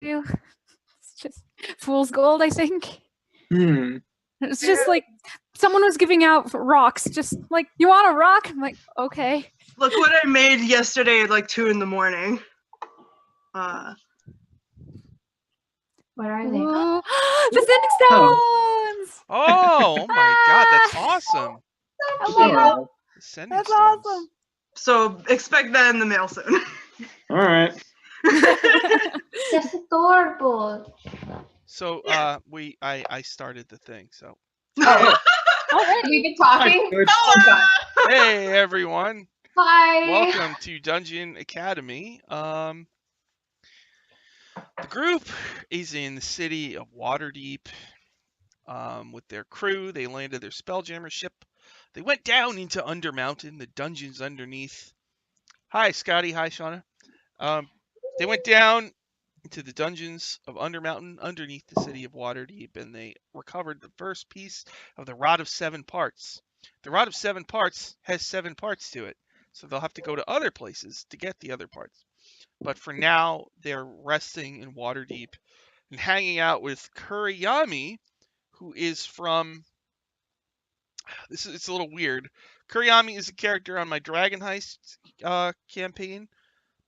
you. It's just fool's gold, I think. Hmm. It's just like someone was giving out rocks, just like, you want a rock? I'm like, okay. Look what I made yesterday at like 2 a.m. What are they? Ooh. The sending stones! Oh my God, that's awesome. I love it. The sending That's stones. awesome. So expect that in the mail soon. All right. That's adorable. So I started the thing. So Already. We've been talking. Good. Oh God. hey everyone, Hi. welcome to Dungeon Academy. The group is in the city of Waterdeep. With their crew, they landed their Spelljammer ship. They went down into Undermountain, the dungeons underneath. Hi, Scotty. Hi, Shauna. They went down into the dungeons of Undermountain underneath the city of Waterdeep, and they recovered the first piece of the Rod of Seven Parts. The Rod of Seven Parts has 7 parts to it, so they'll have to go to other places to get the other parts. But for now, they're resting in Waterdeep and hanging out with Kuriyami, who is from... It's a little weird. Kuriyami is a character on my Dragon Heist campaign,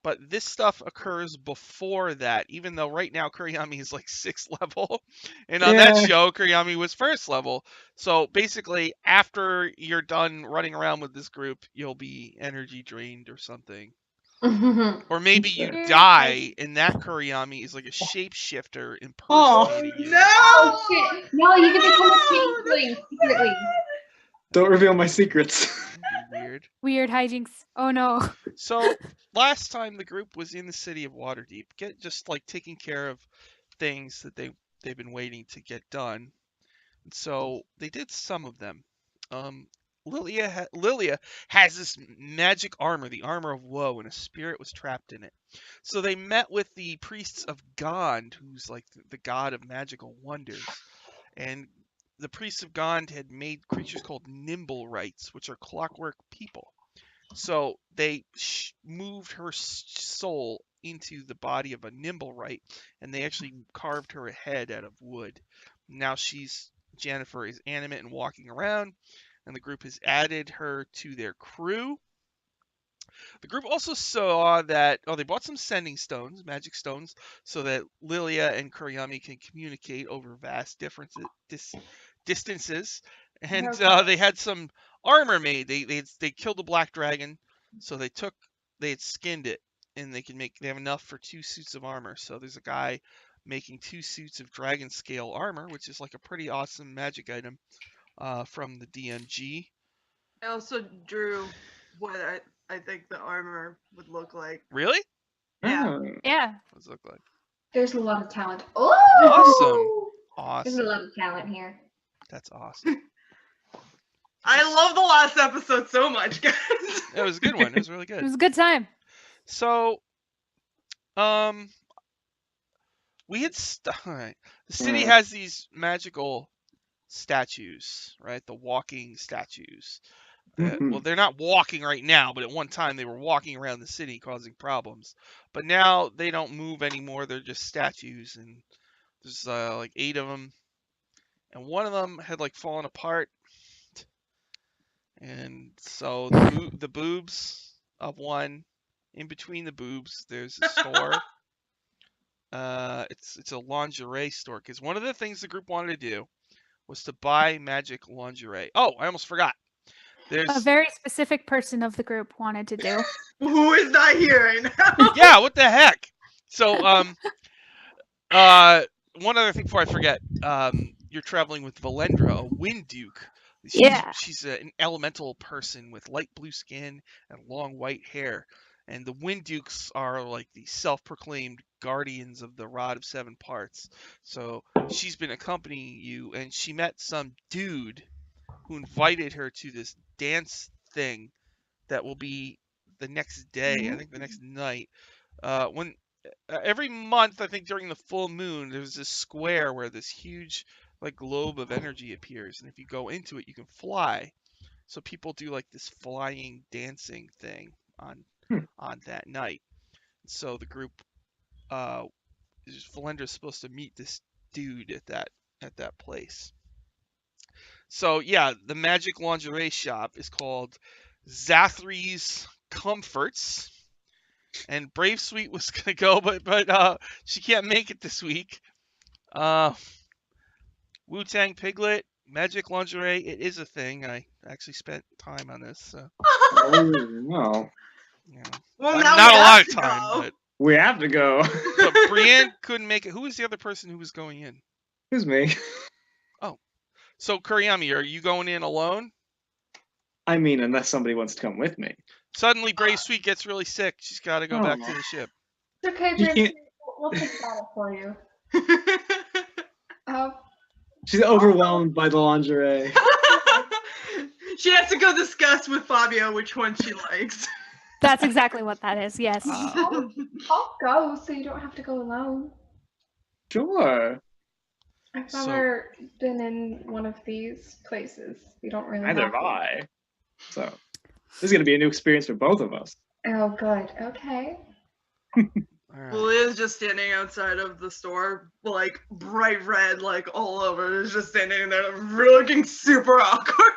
but this stuff occurs before that, even though right now Kuriyami is like 6th level, and on that show, Kuriyami was 1st level. So basically, after you're done running around with this group, you'll be energy drained or something. Or maybe you die, and that Kuriyami is like a shapeshifter impersonating you. No! Oh shit! No, you can become a changeling secretly. Don't reveal my secrets. That'd be weird. Weird hijinks. Oh no. So last time the group was in the city of Waterdeep, just like taking care of things that they've been waiting to get done. And so they did some of them. Lilia has this magic armor, the armor of woe, and a spirit was trapped in it. So they met with the priests of Gond, who's like the god of magical wonders. And the priests of Gond had made creatures called Nimblewrights, which are clockwork people. So they moved her soul into the body of a Nimblewright, and they actually carved her head out of wood. Now Jennifer is animate and walking around, and the group has added her to their crew. The group also saw that they bought some sending stones, magic stones, so that Lilia and Kuriyami can communicate over vast distances. And they had some armor made. They killed a black dragon, so they had skinned it, and they have enough for 2 suits of armor. So there's a guy making 2 suits of dragon scale armor, which is like a pretty awesome magic item from the DMG. I also drew what I think the armor would look like. Really? Yeah. Yeah. What does it look like? There's a lot of talent. Oh, Awesome. There's a lot of talent here. That's awesome. I love the last episode so much, guys. It was a good one. It was really It good. was a good time. So, we had alright. The city has these magical statues, right? The walking statues. Well, they're not walking right now, but at one time they were walking around the city causing problems. But now they don't move anymore. They're just statues, and there's like 8 of them. And one of them had like fallen apart. And so the boobs of one, in between the boobs, there's a store. It's a lingerie store, because one of the things the group wanted to do was to buy magic lingerie. Oh, I almost forgot. There's A very specific person of the group wanted to do. Who is not here right now? yeah, what the heck? So one other thing before I forget. You're traveling with Valendra, a Wind Duke. She's an elemental person with light blue skin and long white hair. And the Wind Dukes are like the self-proclaimed guardians of the Rod of Seven Parts. So she's been accompanying you, and she met some dude who invited her to this dance thing that will be the next day, I think the next night. When every month, I think during the full moon, there's this square where this huge like globe of energy appears, and if you go into it, you can fly. So people do like this flying dancing thing on that night. So the group Valendra's supposed to meet this dude at that place. So yeah, the magic lingerie shop is called Zathry's Comforts, and Brave Sweet was gonna go, but she can't make it this week. Wu-Tang Piglet, magic lingerie, it is a thing. I actually spent time on this, so Oh, no. you know, Well, not now not we a have lot of to time, go. but We have to go. Brienne couldn't make it. Who was the other person who was going in? Who's me? So Kuriyami, are you going in alone? I mean, unless somebody wants to come with me. Suddenly, Brave Sweet gets really sick. She's got to go back to the ship. It's okay, You Brave. can't- We'll take that for you. She's overwhelmed by the lingerie. She has to go discuss with Fabio which one she likes. That's exactly what that is. Yes. I'll go so you don't have to go alone. Sure. I've So- never been in one of these places. You don't really Neither have have to. I. So, this is going to be a new experience for both of us. Oh, good. Okay. All right. Liz just standing outside of the store, like bright red, like all over. Is just standing there, looking super awkward.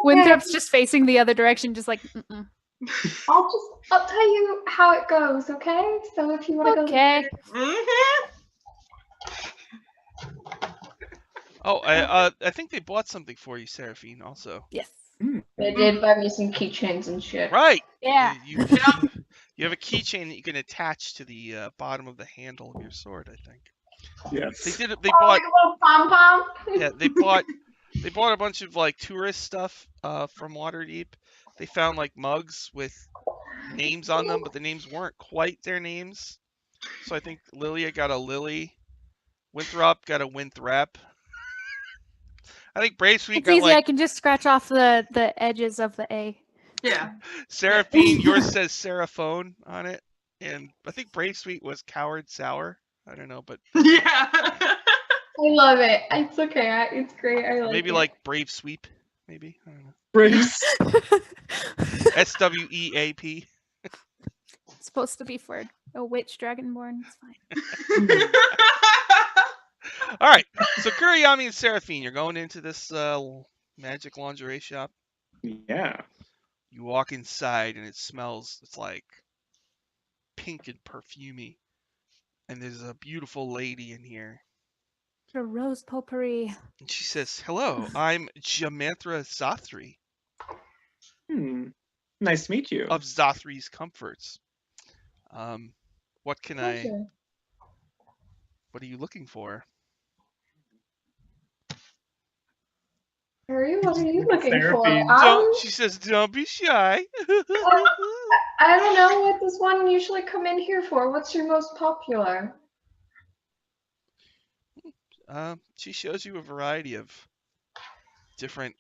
Winthrop's just facing the other direction, just like, mm-mm. I'll tell you how it goes, okay? So if you want to Okay. Mhm. Oh, I think they bought something for you, Seraphine, also. Yes. They did buy me some keychains and shit. Right. Yeah. You have a keychain that you can attach to the bottom of the handle of your sword, I think. Yes. They did it. They Oh, bought. like a little pom pom. Yeah, they bought a bunch of like tourist stuff from Waterdeep. They found like mugs with names on them, but the names weren't quite their names. So I think Lilia got a Lily, Winthrop got a Winthrop. I think Brave Sweet It's got easy. I like can just scratch off the edges of the A. Yeah. Seraphine. Yours says Seraphone on it, and I think Brave Sweet was Coward Sour. I don't know, but Yeah. I love it. It's okay. It's great. I like maybe it. like Brave Sweep. Maybe I don't know. Braves. SWEAP. It's supposed to be for a witch dragonborn. It's fine. All right, so Kuriyami and Seraphine, you're going into this magic lingerie shop. Yeah. You walk inside and it smells, it's like pink and perfumey. And there's a beautiful lady in here. A rose potpourri. And she says, "Hello, I'm Jamanthra Zathri Nice to meet you. of Zathri's Comforts. What can Pleasure. what are you looking for?" Harry, what are you looking Therapy. for? She says, "Don't be shy." I don't know. What does one usually come in here for? What's your most popular? She shows you a variety of different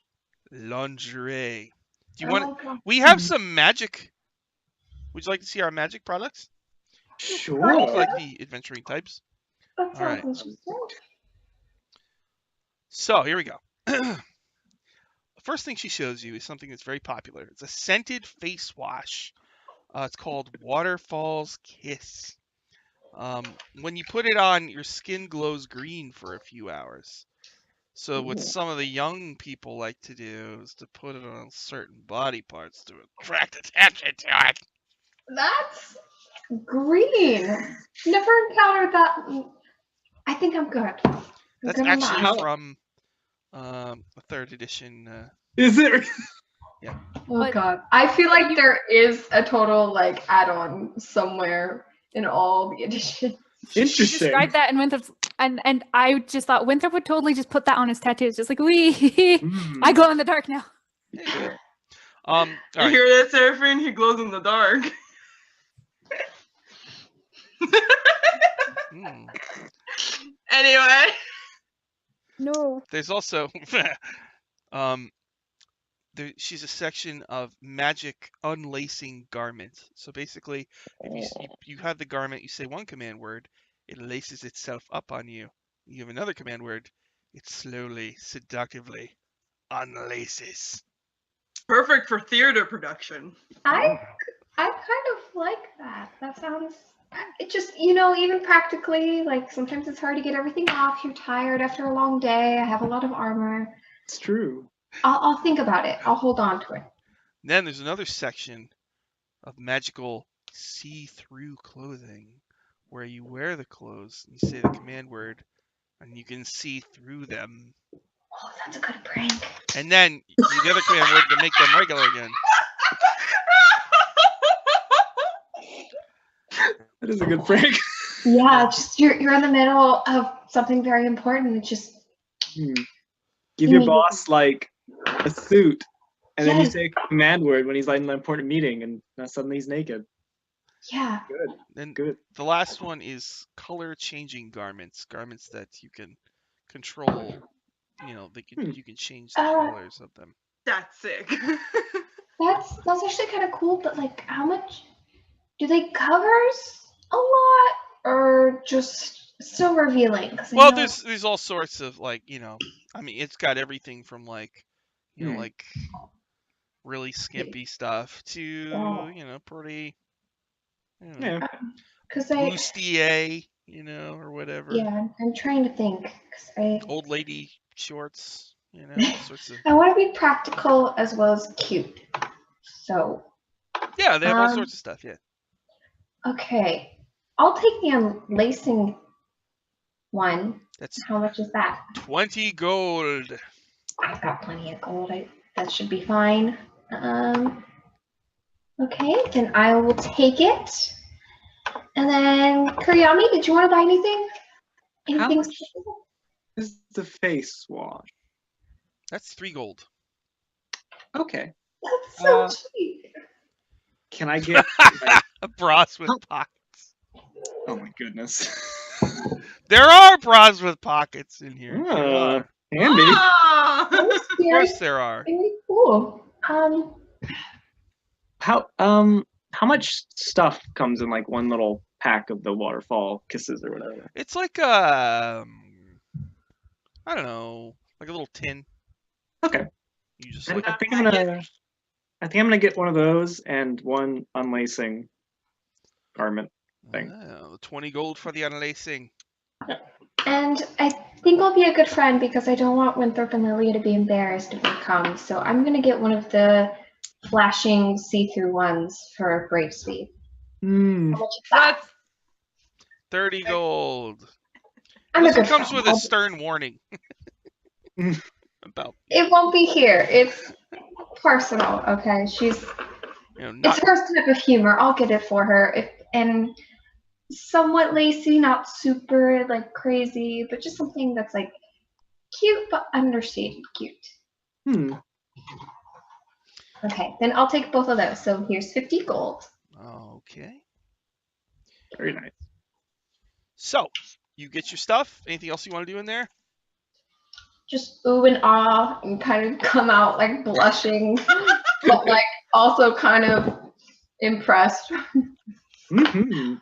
lingerie. Do you want? Oh, God. We have some magic. Would you like to see our magic products? Sure. Look like the adventuring types. That All sounds right. interesting. So here we go. The first thing she shows you is something that's very popular. It's a scented face wash. It's called Waterfall's Kiss. When you put it on, your skin glows green for a few hours. So what Ooh. some of the young people like to do is to put it on certain body parts to attract attention to it. That's green. Never encountered that. I think I'm good. I'm That's gonna actually lie. from a third edition. Is it? Oh But- God, I feel like there is a total like add-on somewhere in all the editions. She Interesting. described that in Winthrop, and I just thought Winthrop would totally just put that on his tattoos, just like wee. I glow in the dark now. All You right. hear that, Seraphine? He glows in the dark. Hmm. Anyway. No. There's also she's a section of magic unlacing garments. So basically, if you have the garment, you say one command word, it laces itself up on you. You have another command word, it slowly, seductively unlaces. Perfect for theater production. I kind of like that. That sounds It just, even practically, like sometimes it's hard to get everything off. You're tired after a long day. I have a lot of armor. It's true. I'll think about it. I'll hold on to it. Then there's another section of magical see-through clothing where you wear the clothes and you say the command word and you can see through them. Oh, that's a good prank. And then the other command word to make them regular again. That is a good prank. Yeah, just you're in the middle of something very important. It's just Give your boss like a suit, and then you say a command word when he's like in an important meeting, and suddenly he's naked. Yeah. Good. Then Good. the last one is color-changing garments that you can control. You can change the colors of them. That's sick. That's actually kind of cool, but like, how much do they cover a lot, or just so revealing? Well, there's all sorts of it's got everything from like really skimpy stuff to pretty bustier, or whatever. Yeah, I'm trying to think because Old lady shorts, all sorts of. I want to be practical as well as cute. So. Yeah, they have all sorts of stuff. Yeah. Okay, I'll take the unlacing one. That's how much is that? 20 gold. I've got plenty of gold. That should be fine. Okay, then I will take it. And then Kuryami, did you want to buy anything? How much is the face wash? That's 3 gold. Okay. That's so cheap. Can I get bras with pockets? Oh my goodness. There are bras with pockets in here. Handy. Of course there are. Very cool. How much stuff comes in like one little pack of the waterfall kisses or whatever? It's like I don't know, like a little tin. Okay. You just I think I'm gonna get one of those and one unlacing garment thing. The 20 gold for the unlacing. And I think I'll be a good friend because I don't want Winthrop and Lilia to be embarrassed if we come. So I'm gonna get one of the flashing see-through ones for Brave Sweep. How much is that? That's 30 gold. I'm This comes with a stern warning. About it won't be here. It's personal, okay? She's it's her type of humor. I'll get it for her. And somewhat lacy, not super like crazy, but just something that's like cute but understated cute. Okay, then I'll take both of those. So here's 50 gold. Okay. Very nice. So you get your stuff. Anything else you want to do in there? Just ooh and ah and kind of come out like blushing, but like also kind of impressed. I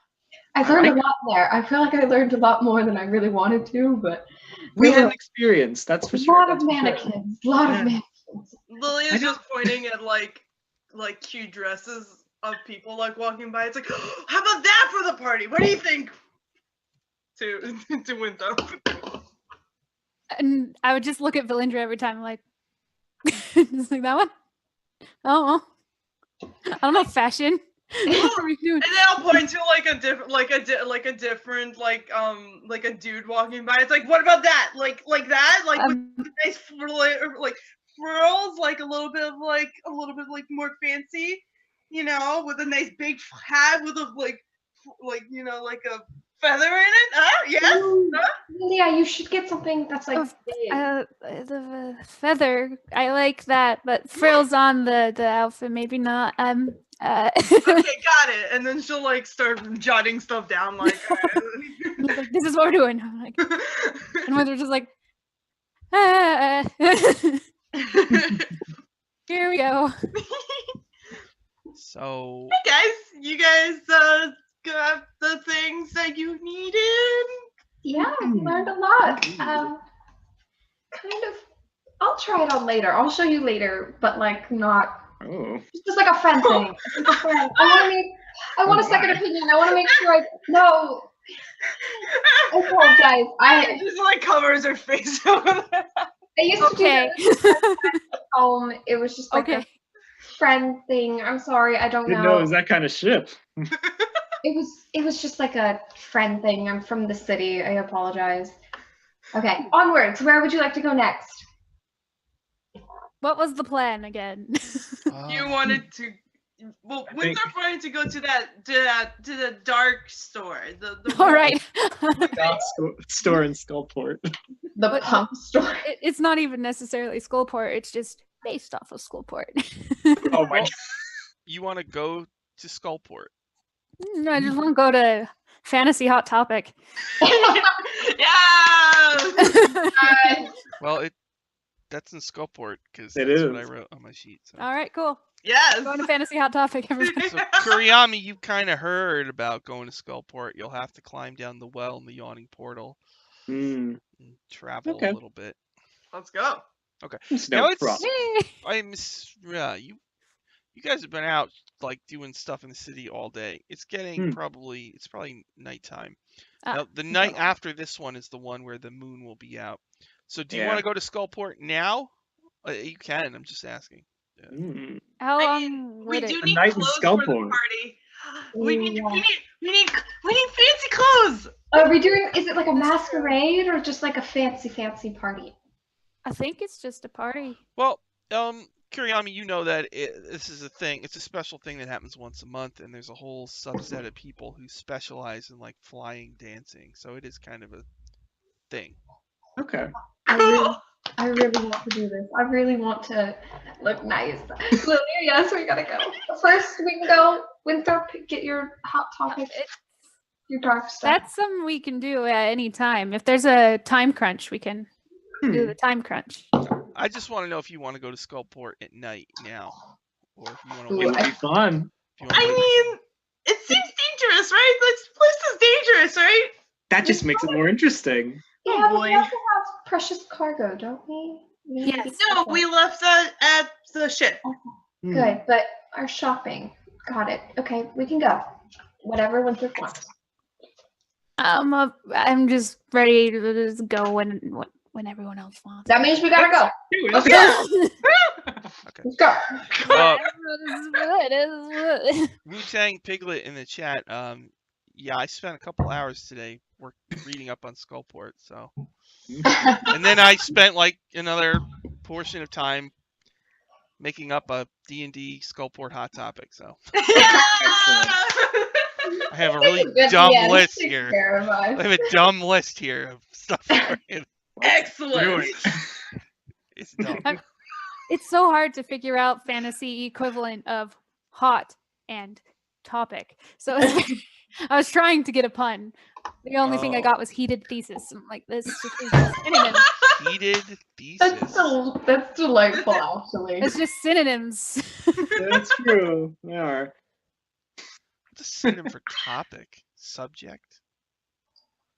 learned a lot there. I feel like I learned a lot more than I really wanted to, but we had an experience. That's for sure. A lot of mannequins. A lot of mannequins. Lily is just pointing at like cute dresses of people like walking by. It's like, oh, how about that for the party? What do you think? To Winthrop. And I would just look at Valindra every time, like, just like that one. Oh, I don't know fashion. What are we doing? And then I'll point to like a different like a dude walking by. It's like, what about that? Like that? Like with nice like frills, like a little bit more fancy, with a nice big hat with a like a feather in it? Yes? Yeah, you should get something that's like the feather. I like that, but frills on the outfit, maybe not. Okay, got it. And then she'll like start jotting stuff down, like, like this is what we're doing. I'm like, and when they're just like, here we go. So, hey guys, you guys got the things that you needed? Yeah, learned a lot. Kind of. I'll try it on later. I'll show you later, but like not. Oh. It's just like a friend thing. It's like a friend. I I want a second opinion. I want to make sure no. I apologize. I just like covers her face over there. used to do that at home. It was just like a friend thing. I'm sorry. I don't Didn't know. know it was that kind of ship. It was just like a friend thing. I'm from the city. I apologize. Okay, onwards. Where would you like to go next? What was the plan again? You wanted to. Well, Winthrop wanted to go to the dark store. All right. Store in Skullport. The pump store. It's not even necessarily Skullport. It's just based off of Skullport. Oh my god. You want to go to Skullport? No, I just want to go to Fantasy Hot Topic. Yeah. Well, that's in Skullport because It that's is. what I wrote on my sheet. So. All right, cool. Yes. Going to Fantasy Hot Topic, everybody. So Kuriyami, you kind of heard about going to Skullport. You'll have to climb down the well in the yawning portal and travel a little bit. Let's go. Okay. No Now problem. you guys have been out like doing stuff in the city all day. It's getting probably nighttime. Now the night after this one is the one where the moon will be out. So do you want to go to Skullport now? You can. I'm just asking. Yeah. How long we would do it? need night in clothes for the Skullport. party. We need fancy clothes. Are we doing? Is it like a masquerade or just like a fancy party? I think it's just a party. Well, Kuriyami, you know that this is a thing. It's a special thing that happens once a month, and there's a whole subset of people who specialize in like flying dancing. So it is kind of a thing. Okay. I really want to do this. I really want to look nice. Lilia, yes, we gotta go. First, we can go Winthrop, get your hot topic, your dark stuff. That's something we can do at any time. If there's a time crunch, we can do the time crunch. I just want to know if you want to go to Skullport at night now, or if you want to It wait. would be fun. I mean, it seems dangerous, right? This place is dangerous, right? That just makes it more interesting. Yeah, Oh, but we boy. also have precious cargo, don't we? Yes. No, we left that at the ship. Good, but our shopping. Got it. Okay, we can go. Whatever Winthrop wants. I'm just ready to just go when everyone else wants. That means we gotta go. Let's go. Okay. Let's go. Wu-Tang Piglet in the chat. Yeah, I spent a couple hours today reading up on Skullport. So, and then I spent like another portion of time making up a D&D Skullport hot topic. So I have a really dumb list here. I have a dumb list here of stuff. Excellent. It's dumb. It's so hard to figure out fantasy equivalent of hot and topic. So I was trying to get a pun. The only thing I got was heated thesis. I'm like, this is synonyms. Heated thesis. That's delightful, actually. It's just synonyms. That's true. They are. What's a synonym for topic? Subject?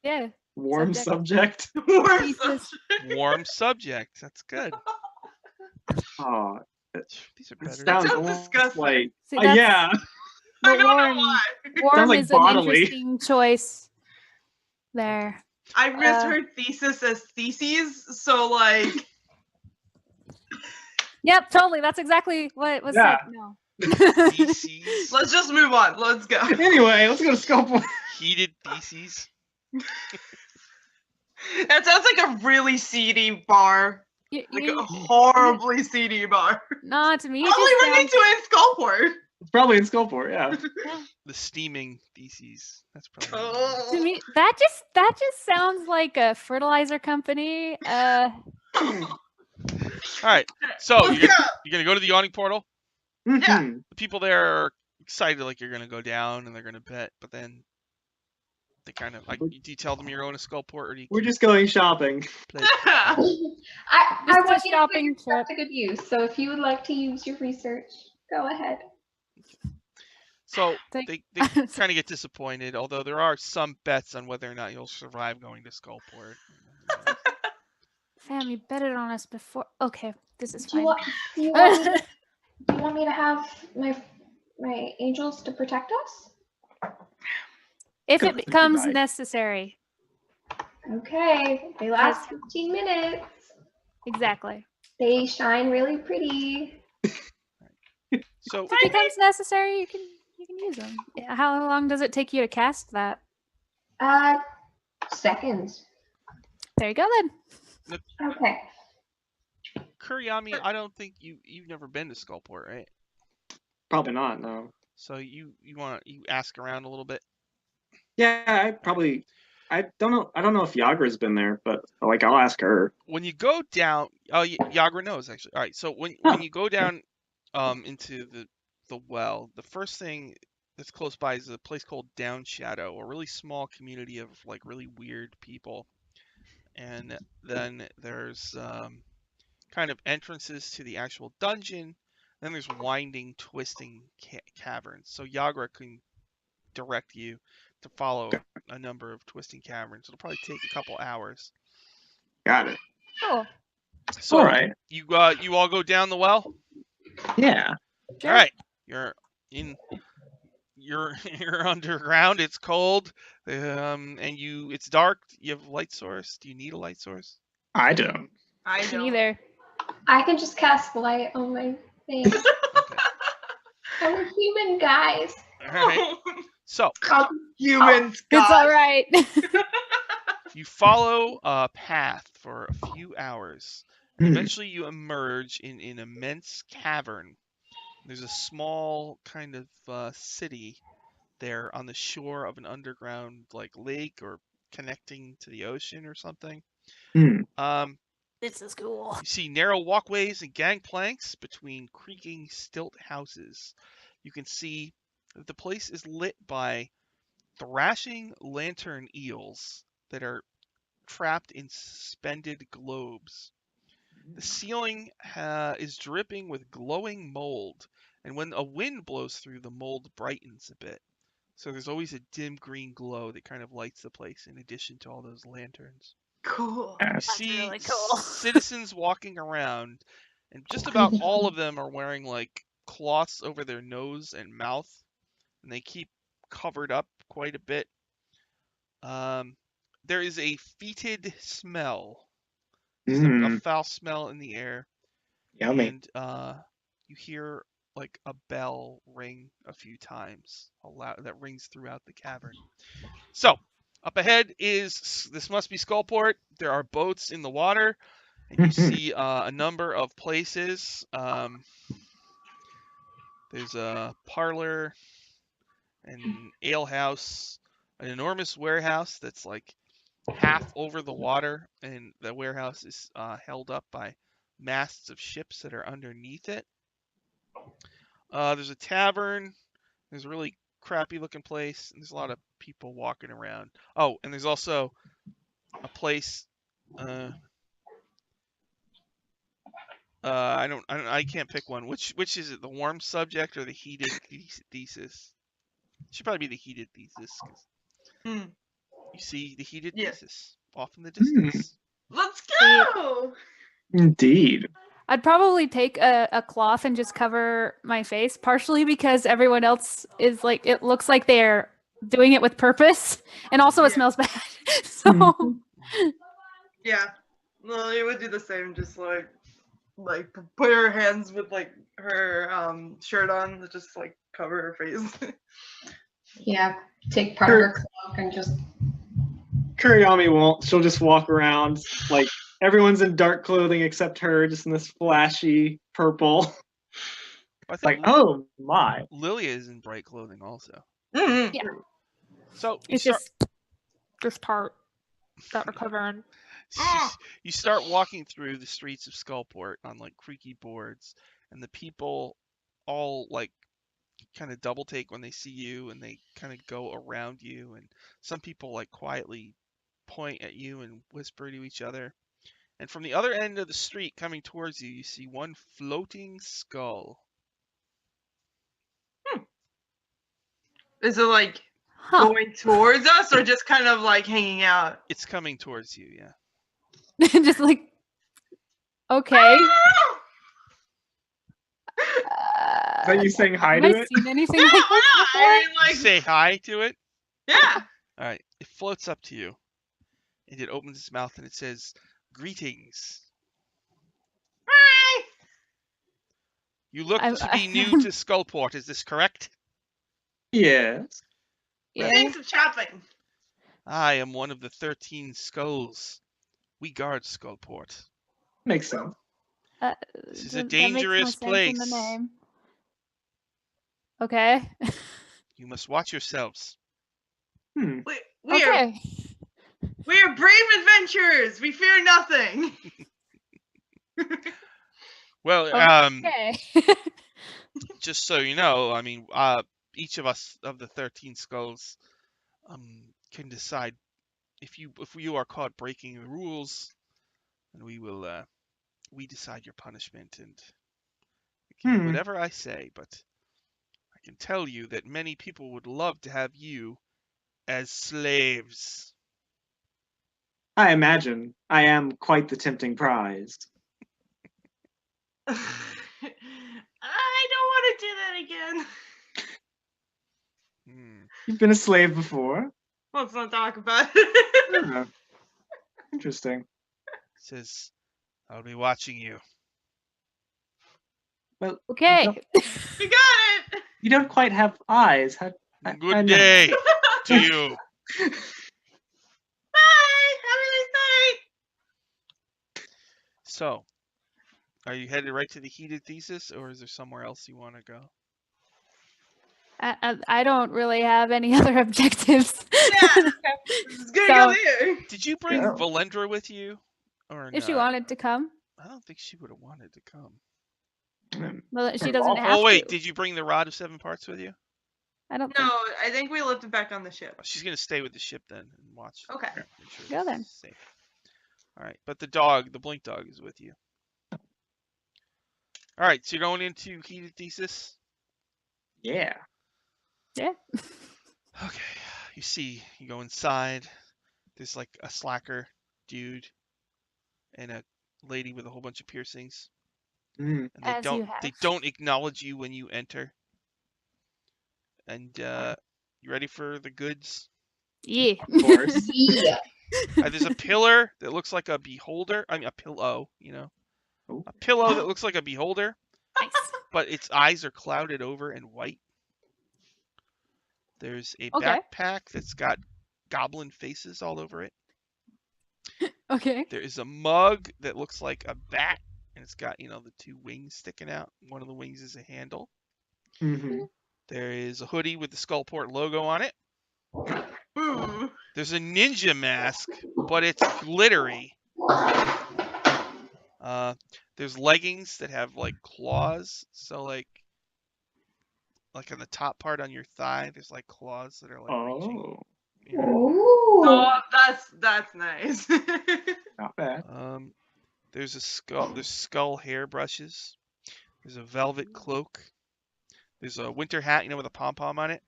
Yeah. Warm subject. Thesis. Warm subject. That's good. Oh, These are it better. sounds Sounds almost disgusting. like See, yeah. But I don't know warm, why. warm Sounds like is an bodily. interesting choice there. I misheard thesis as theses, so like. Yep, totally. That's exactly what was Yeah. said. No. Theses. Let's just move on. Let's go. Anyway, let's go to Skullport. Heated theses. That sounds like a really seedy bar. Like a horribly seedy bar. Not to me. It Probably just running sounds, to in Skullport. It's probably in Skullport, yeah. The steaming theses. That's probably. Oh. to me, that just sounds like a fertilizer company. All right. So Let's you're go. gonna go to the yawning portal. Mhm. The people there are excited, like you're gonna go down and they're gonna bet, but then they kind of like. Do you tell them you're going to Skullport, or do you We're just going shopping. play? I Just a want you to put shopping your stuff trip. to good use. So if you would like to use your research, go ahead. So Thank- they kind of get disappointed, although there are some bets on whether or not you'll survive going to Skullport. Fam, you betted on us before. Okay, this is Do you fine. want, do you want me to have my my angels to protect us? If Good it becomes right. necessary. Okay, they last 15 minutes. Exactly. They shine really pretty. So If it becomes necessary, you can use them. How long does it take you to cast that? Seconds. There you go then. Okay. Kuriyami, I don't think you've never been to Skullport, right? Probably not. No. So you ask around a little bit. Yeah, I don't know. I don't know if Yagra's been there, but like I'll ask her. When you go down, Yagra knows actually. All right, so when you go down into the well, the first thing that's close by is a place called Down Shadow, a really small community of like really weird people. And then there's kind of entrances to the actual dungeon. Then there's winding, twisting caverns. So Yagra can direct you to follow a number of twisting caverns. It'll probably take a couple hours. Got it. Cool. So All right. you all go down the well. Yeah. Sure. All right, you're underground. It's cold, and it's dark. You have a light source. Do you need a light source? I don't. I Me don't. neither. I can just cast light on my thing. Okay. I'm a human, guys. All right. So Humans. It's all God. right. you follow a path for a few hours. Hmm. Eventually, you emerge in an immense cavern. There's a small kind of city there on the shore of an underground like lake or connecting to the ocean or something. This is cool. You see narrow walkways and gangplanks between creaking stilt houses. You can see that the place is lit by thrashing lantern eels that are trapped in suspended globes. The ceiling is dripping with glowing mold, and when a wind blows through, the mold brightens a bit. So there's always a dim green glow that kind of lights the place in addition to all those lanterns. Cool. You That's see really cool. citizens walking around, and just about all of them are wearing like cloths over their nose and mouth, and they keep covered up quite a bit. There is a fetid smell, just a foul smell in the air, Yummy. and you hear like a bell ring a few times, that rings throughout the cavern. So up ahead this must be Skullport. There are boats in the water, and you see a number of places. There's a parlor, an ale house, an enormous warehouse that's like half over the water, and the warehouse is held up by masts of ships that are underneath it. There's a tavern. There's a really crappy looking place, and there's a lot of people walking around. Oh, and there's also a place. I can't pick one. Which is it? The warm subject or the heated thesis? It should probably be the heated thesis. You see the heated thesis off in the distance. Let's go. Indeed. I'd probably take a cloth and just cover my face, partially because everyone else is like, it looks like they're doing it with purpose, and also it smells bad. So Yeah. Lily would do the same, just like put her hands with like her shirt on to just like cover her face. Yeah, take part of her cloak and just. Kuriyami won't. She'll just walk around like everyone's in dark clothing except her, just in this flashy purple. It's like, oh my. Lilia is in bright clothing also. Mm-hmm. yeah, So it's just this part that we're covering. You start walking through the streets of Skullport on like creaky boards, and the people all like kind of double take when they see you, and they kind of go around you, and some people like quietly point at you and whisper to each other. And from the other end of the street coming towards you, you see one floating skull. Is it like going towards us or just kind of like hanging out? It's coming towards you, yeah. Just like, okay. Are you saying hi Have to I it? seen anything Yeah, like this why not? before? I mean, You like, say hi to it. yeah. All right. It floats up to you, and it opens its mouth and it says, "Greetings. Hi. You look I'm- to be new to Skullport. Is this correct?" Yes. Yeah. Thanks for chopping. I am one of the 13 skulls. We guard Skullport. Makes sense. This is a That makes more dangerous sense in place. the name. Okay. You must watch yourselves. Hmm. We Okay. are brave adventurers. We fear nothing. Well, Okay. just so you know, I mean, each of us of the 13 skulls can decide if you are caught breaking the rules, and we decide your punishment, and you can do whatever I say. But I can tell you that many people would love to have you as slaves. I imagine I am quite the tempting prize. I don't want to do that again. You've been a slave before. Let's not talk about it. Ah, interesting. Says, "I'll be watching you." Well, Okay. You got it. you don't quite have eyes. I Good know. day to you. Bye. Have a nice night. So, are you headed right to the heated thesis, or is there somewhere else you want to go? I don't really have any other objectives. Yeah. It's gonna So- go there. Did you bring Yeah. Valendra with you, or If she not? wanted to come. I don't think she would have wanted to come. Well, she doesn't have Oh wait, to. did you bring the rod of 7 parts with you? I don't No, think. I think we left it back on the ship. She's gonna stay with the ship then and watch. Okay. Make sure Go it's then. safe. All right, but the blink dog is with you. All right, so you're going into heated thesis. Yeah. Yeah. Okay, you go inside. There's like a slacker dude and a lady with a whole bunch of piercings. Mm. And As you have. they don't acknowledge you when you enter. And you ready for the goods? Yeah. Of course. Yeah. There's a pillar that looks like a beholder. I mean, a pillow, Oh. A pillow that looks like a beholder, Nice. but its eyes are clouded over and white. There's a Okay. backpack that's got goblin faces all over it. Okay. There is a mug that looks like a bat, and it's got, the 2 wings sticking out. One of the wings is a handle. Mm-hmm. There is a hoodie with the Skullport logo on it. Ooh. There's a ninja mask, but it's glittery. There's leggings that have like claws, so like on the top part on your thigh, there's like claws that are like reaching. Oh, You know? Ooh. Oh, that's nice. not bad. There's skull hair brushes. There's a velvet cloak. There's a winter hat, with a pom pom on it.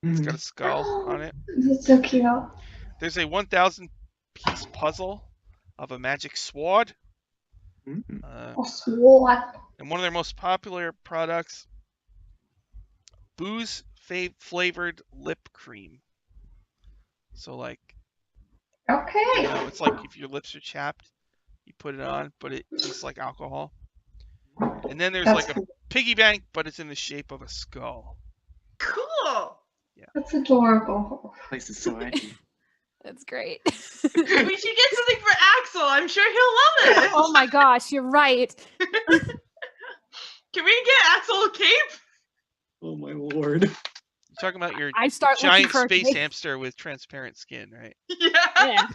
It's got a skull on it. That's so cute. There's a 1,000 piece puzzle of a magic sword. Mm-hmm. Oh, sword. And one of their most popular products, booze flavored lip cream. So like, Okay. it's like if your lips are chapped, you put it on, but it tastes like alcohol. And then there's That's like a piggy bank, but it's in the shape of a skull. Cool. That's adorable. Place is so empty. That's great. We should get something for Axel. I'm sure he'll love it. Oh my gosh, you're right. Can we get Axel a cape? Oh my lord. You're talking about your I start looking giant for a space cake. hamster with transparent skin, right? Yeah. Yeah.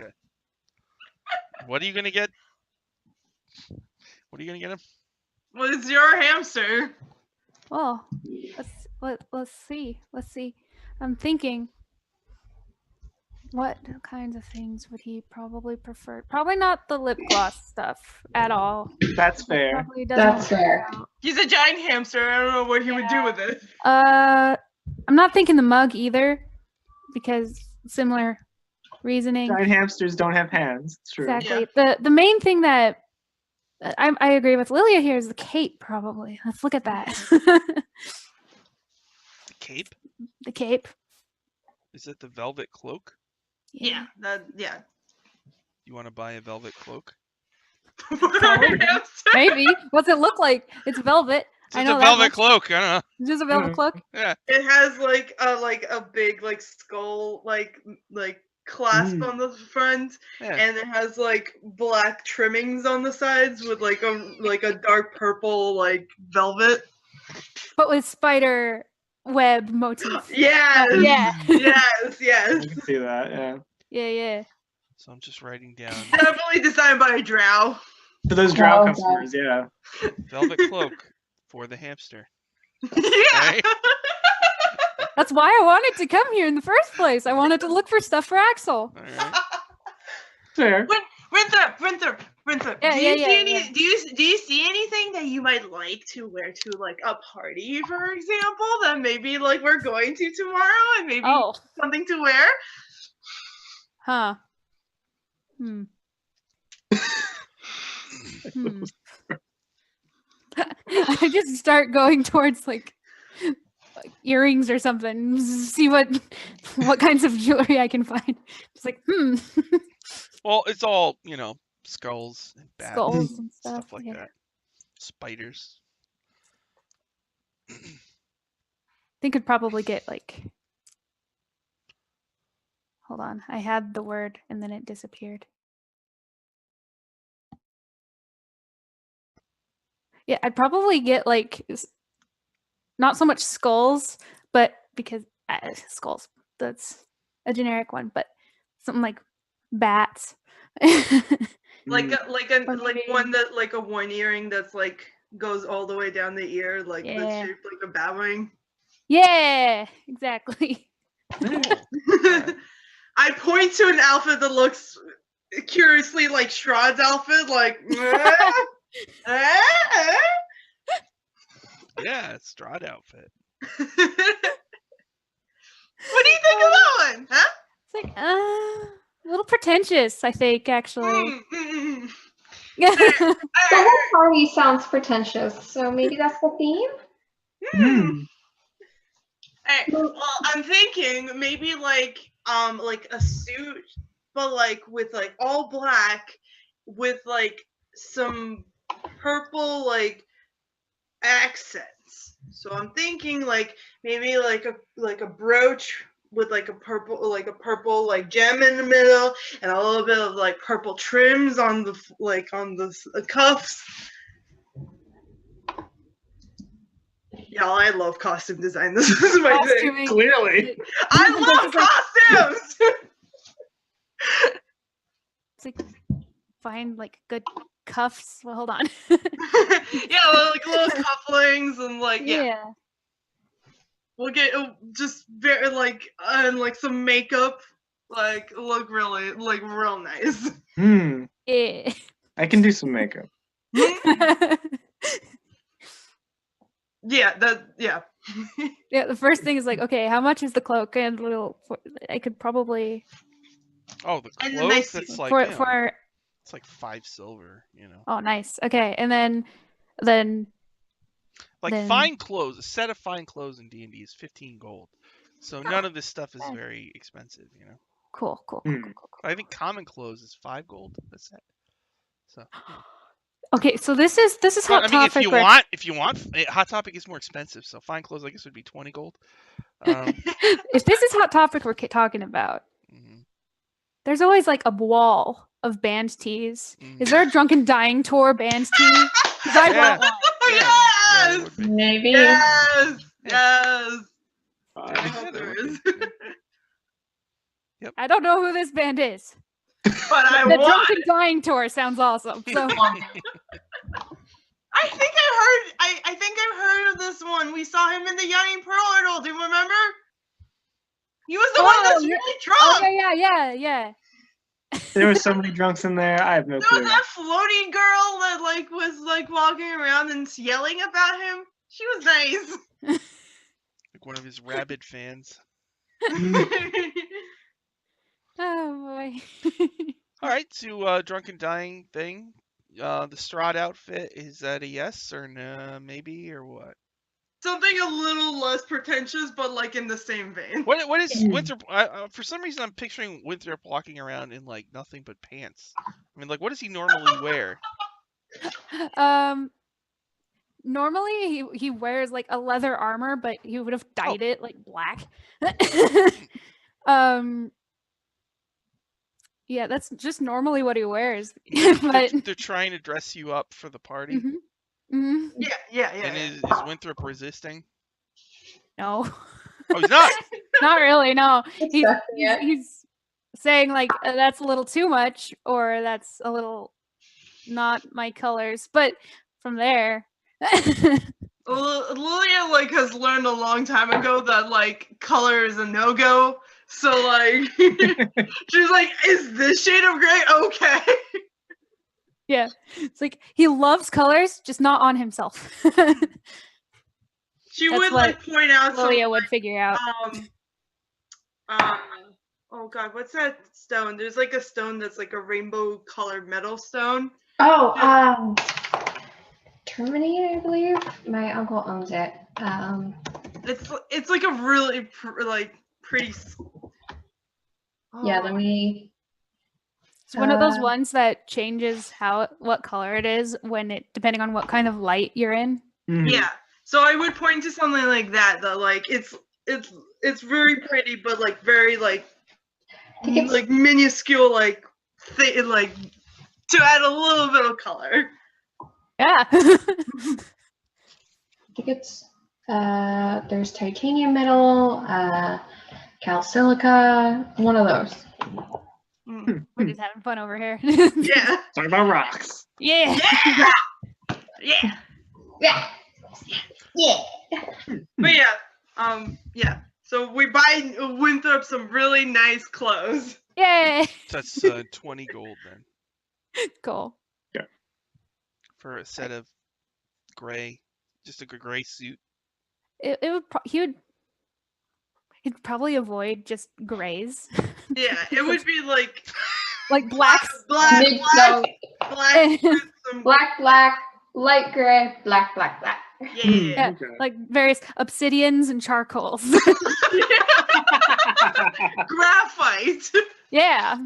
What are you gonna get? What are you gonna get him? Well, it's your hamster. Well, let's see. Let's see. I'm thinking. What kinds of things would he probably prefer? Probably not the lip gloss stuff at all. That's fair. Probably doesn't That's work fair. out. He's a giant hamster. I don't know what he would do with it. I'm not thinking the mug either, because similar reasoning. Giant hamsters don't have hands. It's true. Exactly. The main thing that I agree with Lilia here is the cape. Probably. Let's look at that. cape? The cape. Is it the velvet cloak? Yeah, yeah. You want to buy a velvet cloak? Probably. Maybe. What's it look like? It's velvet. It's I a know that velvet much. cloak. I don't know. It's just a velvet cloak. Yeah. It has like a big like skull like clasp on the front, Yeah. and it has like black trimmings on the sides with like a dark purple like velvet. But with spider web motif. Yes. Yeah. Yes. I Yes. can see that. Yeah. Yeah. So I'm just writing down Definitely designed by a drow. For those drow Oh, customers, yeah. velvet cloak for the hamster. Yeah. Right? That's why I wanted to come here in the first place. I wanted to look for stuff for Axel. All right. Fair. Winthrop. Yeah, do you yeah, see yeah. do you see anything that you might like to wear to like a party, for example, that maybe like we're going to tomorrow, and maybe Oh. something to wear? Huh. I just start going towards like earrings or something. See what kinds of jewelry I can find. Just like Well, it's all, skulls and bats, skulls and stuff stuff. like Yeah. that. Spiders. They could probably get like. Hold on, I had the word and then it disappeared. Yeah, I'd probably get like not so much skulls, but because skulls, that's a generic one, but something like bats. Like Mm. Or like maybe- one that like a one earring that's like goes all the way down the ear, like that's Yeah. shaped like a bat wing. Yeah, exactly. Alright. I point to an outfit that looks curiously like Shroud's outfit, like. Yeah, it's Strahd outfit. What do you think of that one, huh? It's like a little pretentious, I think, actually. The whole party sounds pretentious, so maybe that's the theme? Hey, well, I'm thinking maybe like a suit, but like with like all black, with like some purple like accents. So I'm thinking like maybe like a brooch with like a purple like gem in the middle, and a little bit of like purple trims on the cuffs. Y'all, I love costume design. This is my thing. Costuming. Clearly. I love costumes. It's like find like good cuffs. Well, hold on. Yeah, like little cufflings and like yeah. We'll get just very like and like some makeup, like look really like real nice. Yeah. I can do some makeup. Yeah, yeah. Yeah, the first thing is like, okay, how much is the cloak? And I could probably Oh, the And the cloak? nice That's suit. like, for it's like 5 silver, oh, nice. Okay, and then Like then- fine clothes, a set of fine clothes in D&D is 15 gold. So none of this stuff is bad. very expensive, cool. I think common clothes is 5 gold a set. So yeah. Okay, so this is But, Hot I mean, Topic. if you want, Hot Topic is more expensive. So fine clothes, I guess, would be 20 gold. If this is Hot Topic we're talking about, Mhm. there's always like a wall of band tees. Mhm. Is there a Drunken Dying Tour band tee? Because I Yeah. want one. Yeah, Yes! there would be. Maybe. Yes! Yes! Uh, I hope Yeah, there there would is. be. Yeah. I don't know who this band is. But I The want. Drunken Dying Tour sounds awesome. So I think I've heard of this one. We saw him in the Yachting Pearl. Do you remember? He was the one that's yeah. really drunk. yeah. there were so many drunks in there. I have no There clue. was that floating girl that like was like walking around and yelling about him. She was nice. Like one of his rabid fans. Oh boy. All right, to Drunken Dying thing. The Strahd outfit, is that a yes or no, maybe, or what? something a little less pretentious, but like in the same vein. What is Winthrop? For some reason, I'm picturing Winthrop walking around in like nothing but pants. I mean, like, what does he normally wear? Normally he wears like a leather armor, but he would have dyed it like black. Yeah, that's just normally what he wears. But They're trying to dress you up for the party. Yeah. And is Winthrop resisting? No. Oh, he's not. Not really. No, Accepting it. he's saying like that's a little too much, or that's a little not my colors. But from there, Lilia like has learned a long time ago that like color is a no-go. So like she's like, is this shade of gray okay? yeah, it's like he loves colors, just not on himself. She That's would what like point out some Lilia would figure out. Oh god, what's that stone? There's like a stone that's like a rainbow colored metal stone. Oh, Terminator, I believe. My uncle owns it. It's like a really pretty. Yeah, let me. It's one of those ones that changes what color it is depending on what kind of light you're in. Yeah. So I would point to something like that like it's very pretty, but like very like minuscule like to add a little bit of color. Yeah. I think it's there's titanium metal, calsilica, one of those. We're just having fun over here. Yeah. Talk about rocks. Yeah. Yeah. But yeah. So we buy Winthrop some really nice clothes. Yay. That's 20 gold then. Cool. Yeah. For a set of gray, just a gray suit. He'd probably avoid just grays. Yeah, it would be like blacks. black, light gray, black. Yeah. Okay. Like various obsidians and charcoals. Graphite. Yeah.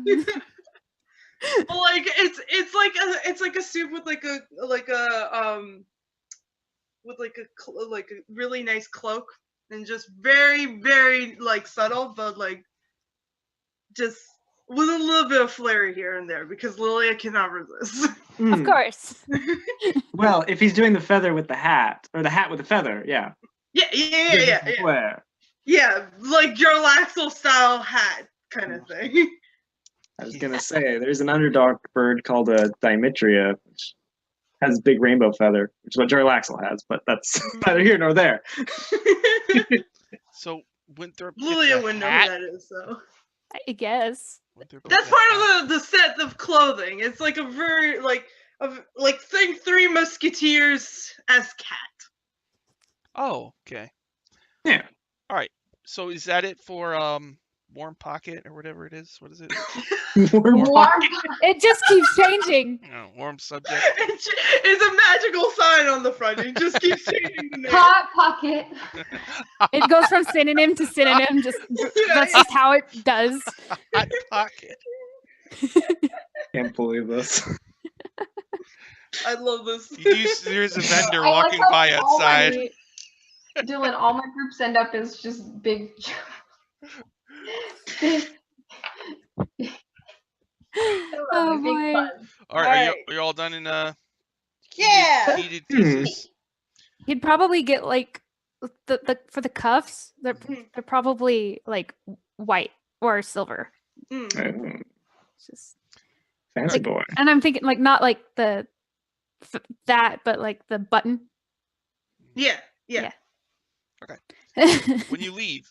Well, like it's like a suit with like a really nice cloak, and just very very like subtle, but like just with a little bit of flair here and there, because Lilia cannot resist. Of course. Well, if he's doing the feather with the hat, or the hat with the feather, yeah. Yeah. Flair. Yeah, like Jarlaxle style hat kind of thing. I was gonna say, there's an underdog bird called a Dimetria, which has a big rainbow feather, which is what Jarlaxle has, but that's neither here nor there. So Winthrop Lilia gets a wouldn't know hat. who that is, though. I guess. Winthrop That's gets a part hat. of the set of clothing. It's like a very think Three Musketeers-esque hat. Oh, okay. Yeah. All right. So is that it for warm pocket or whatever it is? What is it? It just keeps changing. Warm subject. It's a magical sign on the front. It just keeps changing the name. Hot pocket. It goes from synonym to synonym. That's just how it does. Hot pocket. Can't believe this. I love this. There's a vendor I like walking how by all my- outside. Dylan, all my groups end up as just big. Oh boy. All right, are you all done in Yeah. heated thesis? He'd probably get like the for the cuffs. They're probably like white or silver. Mm. It's just, Fancy like, boy. and I'm thinking like not like that, but like the button. Yeah. When you leave,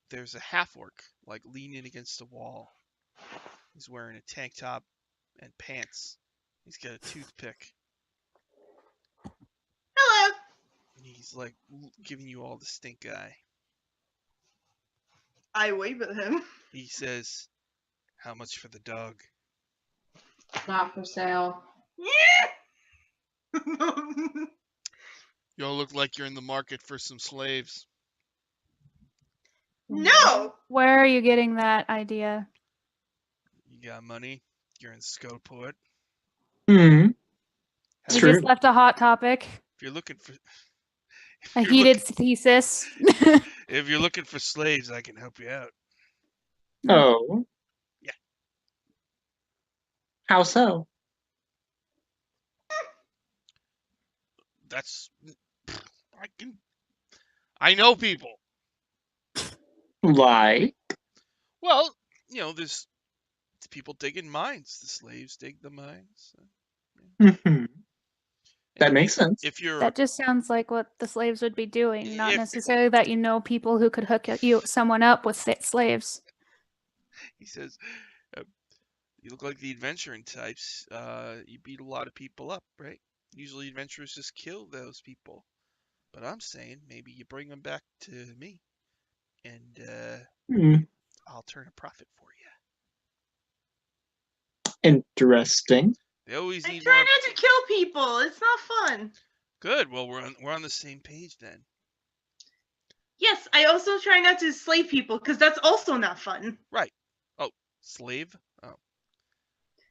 there's a half orc like leaning against the wall. He's wearing a tank top and pants. He's got a toothpick. Hello. And he's like giving you all the stink eye. I wave at him. He says, "How much for the dog?" Not for sale. Yeah. Y'all look like you're in the market for some slaves. No. Where are you getting that idea? You got money? You're in Skullport. Hmm. You True. just left a hot topic, If you're looking for a heated thesis. if you're looking for slaves, I can help you out. Oh. Yeah. How so? That's I know people. Like? Well, there's people digging mines. The slaves dig the mines. Mhm. That makes sense. If you're That just sounds like what the slaves would be doing, not If- necessarily that you know people who could hook someone up with slaves. he says, you look like the adventuring types. You beat a lot of people up, right? Usually adventurers just kill those people. But I'm saying maybe you bring them back to me, and Hmm. I'll turn a profit for you. Interesting. They always I need try more. not to kill people. It's not fun. Good. Well, we're on the same page then. Yes, I also try not to slay people because that's also not fun. Right. Oh, slave? Oh.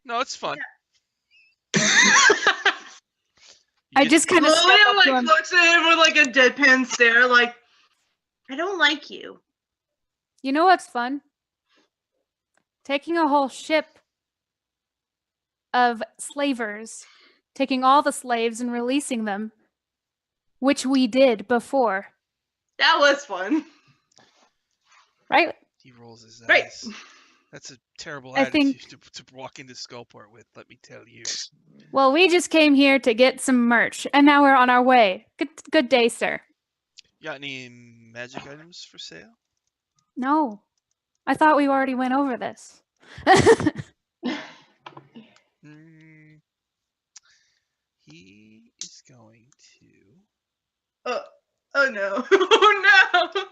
No, it's fun. I just kind of step Lilia up to like him. looks at him with like a deadpan stare, like, I don't like you. You know what's fun? Taking a whole ship of slavers, taking all the slaves and releasing them, which we did before, That was fun. right? He rolls his Right. eyes. That's a terrible I attitude think- to walk into Skullport with, let me tell you. Well, we just came here to get some merch, and now we're on our way. Good day, sir. You got any magic items for sale? No, I thought we already went over this. Hmm. He is going to. Oh no. Oh no.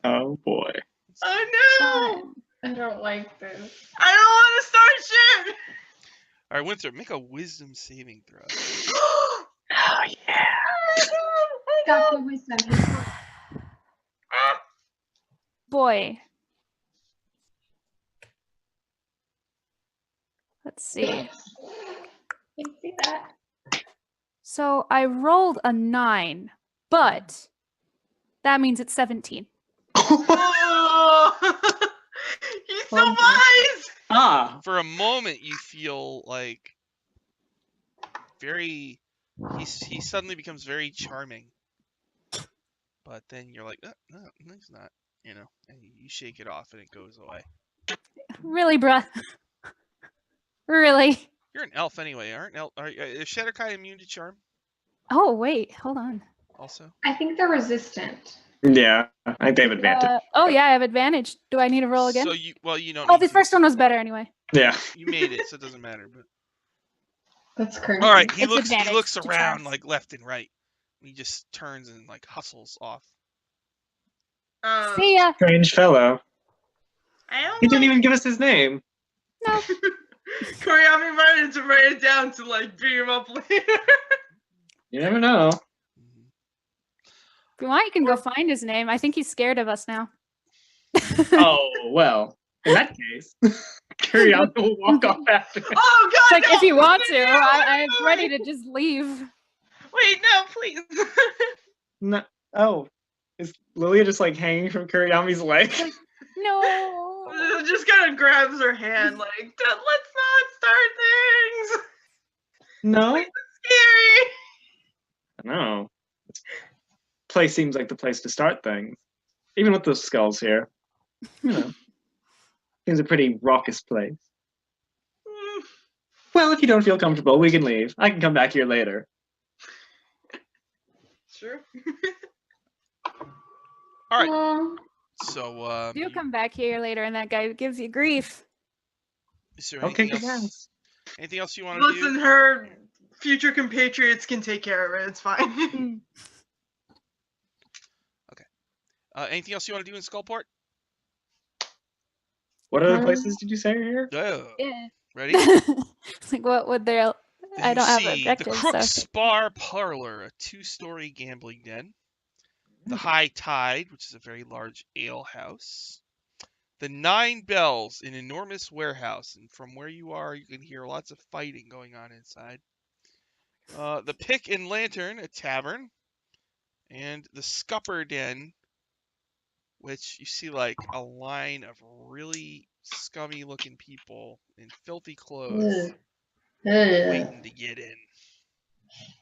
Oh boy. Oh no. I don't like this. I don't want to start shit. All right, Winter, make a wisdom saving throw. Oh yeah. Got the wisdom. Boy. Let's see. I see that. So I rolled a 9, but that means it's 17. Oh. He's so wise. Ah. For a moment, you feel like he suddenly becomes very charming. But then you're like, no, he's not, and you shake it off and it goes away. Really, bruh? Really? You're an elf anyway, aren't elf? Is Shatterkai immune to charm? Oh, wait, hold on. Also, I think they're resistant. Yeah. I think they have advantage. Oh, yeah, I have advantage. Do I need to roll again? So you don't. Oh, need the to. first one was better anyway. Yeah. You made it, so it doesn't matter. But That's crazy. all right, he It's looks advantage to around charms. like left and right. He just turns and like hustles off. See ya. Strange fellow. I don't He didn't like even give us his name. No. Koryami wanted to write it down to like beat him up later. You never know. Mhm. If you want, you can go find his name. I think he's scared of us now. Oh well. In that case, Curiosity will walk off after. Oh god! It's like, no, if you want to, no, I'm no, ready to just leave. Wait, no, please. No. Oh. Is Lilia just like hanging from Kuriami's leg? No. Just kind of grabs her hand, like, let's not start things. No. Scary. No. Place seems like the place to start things. Even with those skulls here. Seems a pretty raucous place. Mm, Well, if you don't feel comfortable, we can leave. I can come back here later. Sure. All right. Aw. So You come back here later and that guy gives you grief. is there I'll anything kick his else? ass. Anything else you want to Listen, do? her future compatriots can take care of it. It's fine. Anything else you want to do in Skullport? What other places did you say are here? Yeah. Yeah. Ready? It's like, what would their Then I you don't have see the objectives. Crook's So. Bar Parlor, a 2-story gambling den. The High Tide, which is a very large ale house. The 9 Bells, an enormous warehouse, and from where you are, you can hear lots of fighting going on inside. The Pick and Lantern, a tavern, and the Scupper Den, which you see like a line of really scummy-looking people in filthy clothes Ugh. waiting to get in.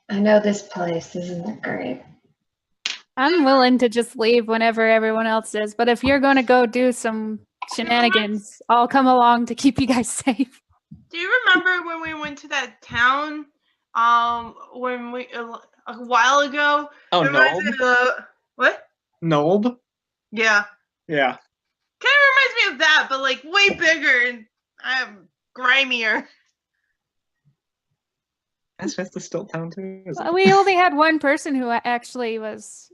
I know this place isn't great. I'm willing to just leave whenever everyone else is, but if you're going to go do some shenanigans, I'll come along to keep you guys safe. Do you remember when we went to that town? When we a while ago. Oh, It reminds me Nob? of what? Nob? Yeah. Yeah. Kind of reminds me of that, but like way bigger and grimier. That's just a still town too, isn't it? We only had one person who actually was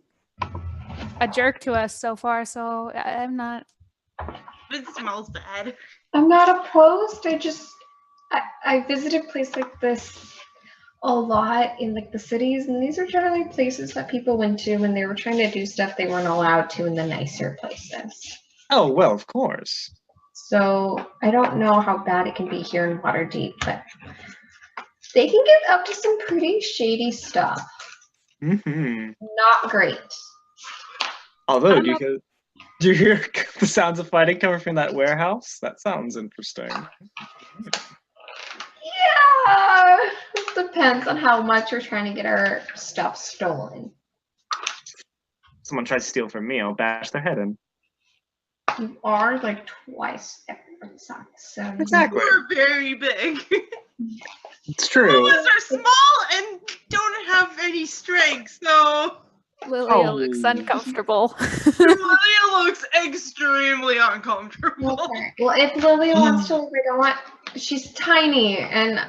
a jerk to us so far, so I'm not. It smells bad. I'm not opposed. I visited a place like this a lot in like the cities, and these are generally places that people went to when they were trying to do stuff they weren't allowed to in the nicer places. Oh, well, of course. So I don't know how bad it can be here in Waterdeep, but they can get up to some pretty shady stuff. Mm-hmm. Not great. Although, do you hear the sounds of fighting coming from that warehouse? That sounds interesting. Yeah, it depends on how much we're trying to get our stuff stolen. Someone tries to steal from me, I'll bash their head in. You are like twice everyone's size, so Exactly. We're very big. It's true. Some of us are small and don't have any strength, so Lilia looks Oh. uncomfortable. Lilia looks extremely uncomfortable. Okay. Well, if Lily wants to leave, I don't want. She's tiny, and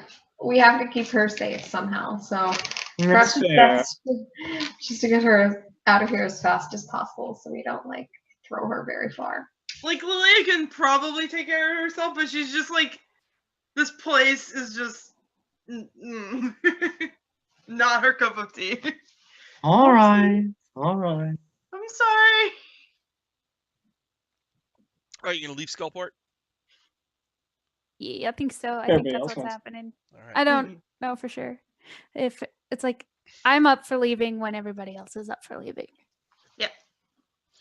we have to keep her safe somehow. So perhaps That's it's fair. best just to get her out of here as fast as possible, so we don't like throw her very far. Like Lilia can probably take care of herself, but she's just like, this place is just not her cup of tea. All right. All right. I'm sorry. Are you gonna leave Skullport? Yeah, I think so. I Everybody think that's else what's wants- happening. All right. I don't know for sure. If it's like I'm up for leaving when everybody else is up for leaving.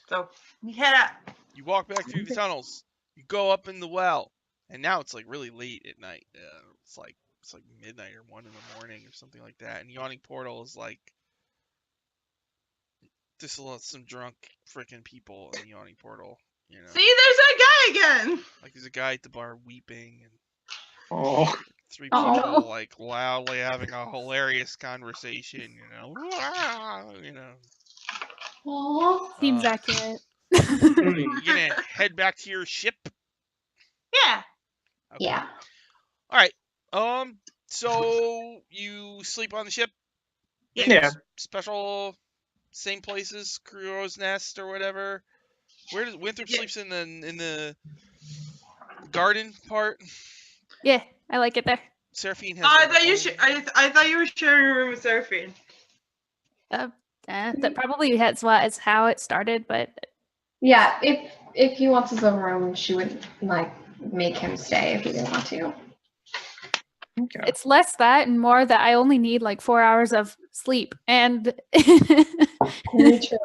So we head out. You walk back through the tunnels. You go up in the well, and now it's like really late at night. It's like midnight or 1 in the morning or something like that. And Yawning Portal is like just some drunk freaking people in the Yawning Portal. You know, See, there's that guy again. like there's a guy at the bar weeping, and Oh. 3 Oh. people like loudly having a hilarious conversation. You know. Aww. Seems Uh, accurate. You gonna head back to your ship? Yeah. Okay. Yeah. All right. So you sleep on the ship? In Yeah. Special, same places, Crow's Nest or whatever. Where does Winthrop Yeah. sleeps in the garden part? Yeah, I like it there. Seraphine has. I her thought you own- should. I thought you were sharing a room with Seraphine. That probably is how it started, but Yeah. If he wants his own room, she would like make him stay if he didn't want to. Okay. it's less that and more that I only need like 4 hours of sleep. And Me too.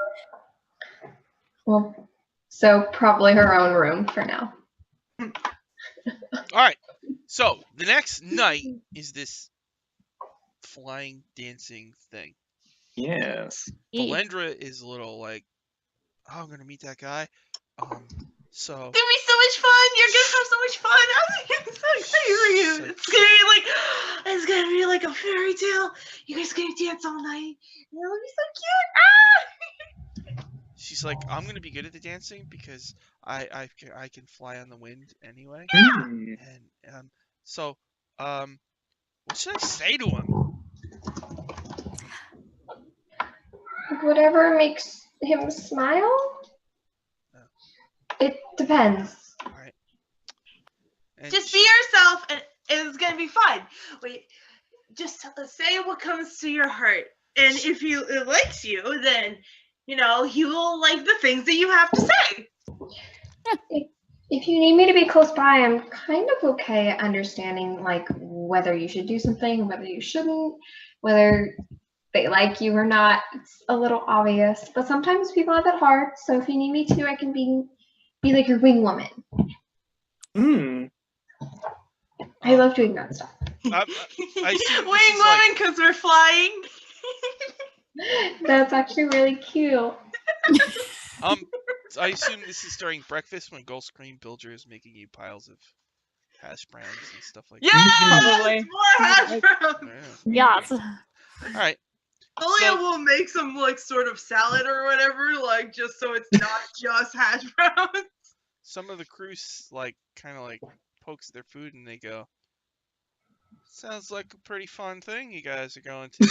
Well, so probably her own room for now. All right. So the next night is this flying dancing thing. Yes. Valendra is a little like, oh, I'm gonna meet that guy. So It's gonna be so much fun. You're gonna have so much fun. I'm so excited for you. So It's gonna be like a fairy tale. You guys are gonna dance all night. It'll be so cute. she's like, I'm gonna be good at the dancing because I can fly on the wind anyway. Hmm. And so what should I say to him? Whatever makes him smile. Oh. It depends. All right. And Just be yourself, and it's gonna be fun. Wait, just say what comes to your heart. And if it likes you, then, you know, he will like the things that you have to say. If you need me to be close by, I'm kind of okay at understanding, like, whether you should do something, whether you shouldn't, whether they like you or not. It's a little obvious, but sometimes people have it hard. So if you need me to, I can be like your wing woman. I love doing that stuff. I Wing woman, because we're flying. That's actually really cute. I assume this is during breakfast when Gulfstream Bilger is making you piles of hash browns and stuff like Yes! Probably. More hash browns! that. Yeah. All right. Lilia will make some, like, sort of salad or whatever, like, just so it's not just hash browns. Some of the crew, like, kind of, like, pokes their food and they go, sounds like a pretty fun thing you guys are going to.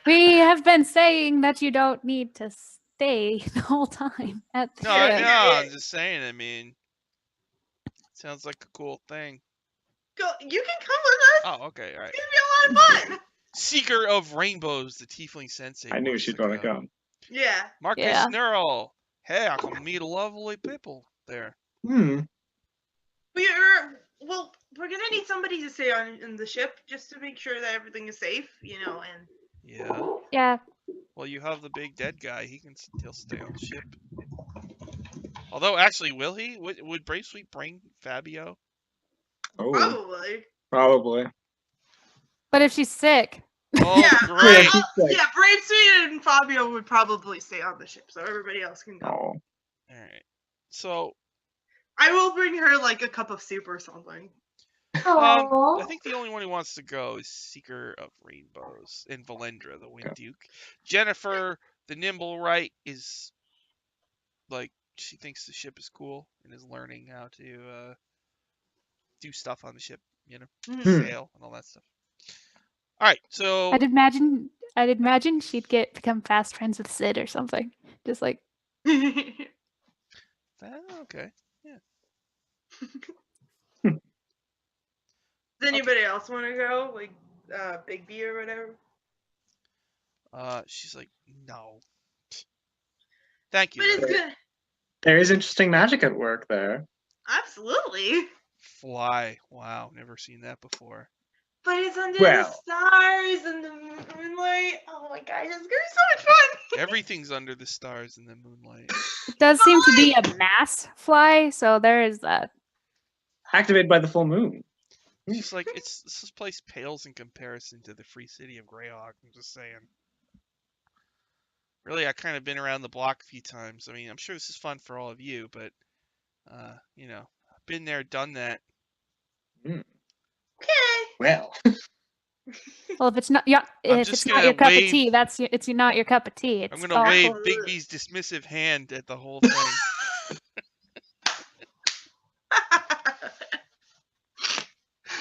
We have been saying that you don't need to stay the whole time at the No, ship. I'm just saying, I mean, sounds like a cool thing. Go, you can come with us. Oh, okay, all right. It's gonna be a lot of fun. Seeker of Rainbows, the Tiefling Sensei. I knew wants she's to gonna go. come. Yeah. Marcus Yeah. Neural. Hey, I can meet lovely people there. We're gonna need somebody to stay on the ship just to make sure that everything is safe, you know, and Yeah. Yeah. Well, you have the big dead guy. He'll stay on the ship. Although, actually, will he? Would Brave Sweet bring Fabio? Oh, probably. But if she's sick. Oh, Yeah, great. yeah, Brave Sweet and Fabio would probably stay on the ship, so everybody else can go. Oh. All right. So, I will bring her like a cup of soup or something. I think the only one who wants to go is Seeker of Rainbows and Valendra, the Wind Duke. Jennifer, the Nimble Right, is like, she thinks the ship is cool and is learning how to do stuff on the ship, you know, sail and all that stuff. All right, so I'd imagine she'd become fast friends with Sid or something. Just like okay, yeah. Does anybody else want to go? Like Big B or whatever? She's like, no. Thank you. But it's good. There is interesting magic at work there. Absolutely. Fly. Wow, never seen that before. But it's under the stars and the moonlight. Oh my gosh, it's gonna be so much fun. Everything's under the stars and the moonlight. it does seem to be a mass fly, so there is that. Activated by the full moon. Just like this place pales in comparison to the free city of Greyhawk. I'm just saying. Really, I've kind of been around the block a few times. I mean, I'm sure this is fun for all of you, but you know, I've been there, done that. Okay. Well. Well, if it's not your cup of tea, it's not your cup of tea. I'm gonna wave Big B's dismissive hand at the whole thing.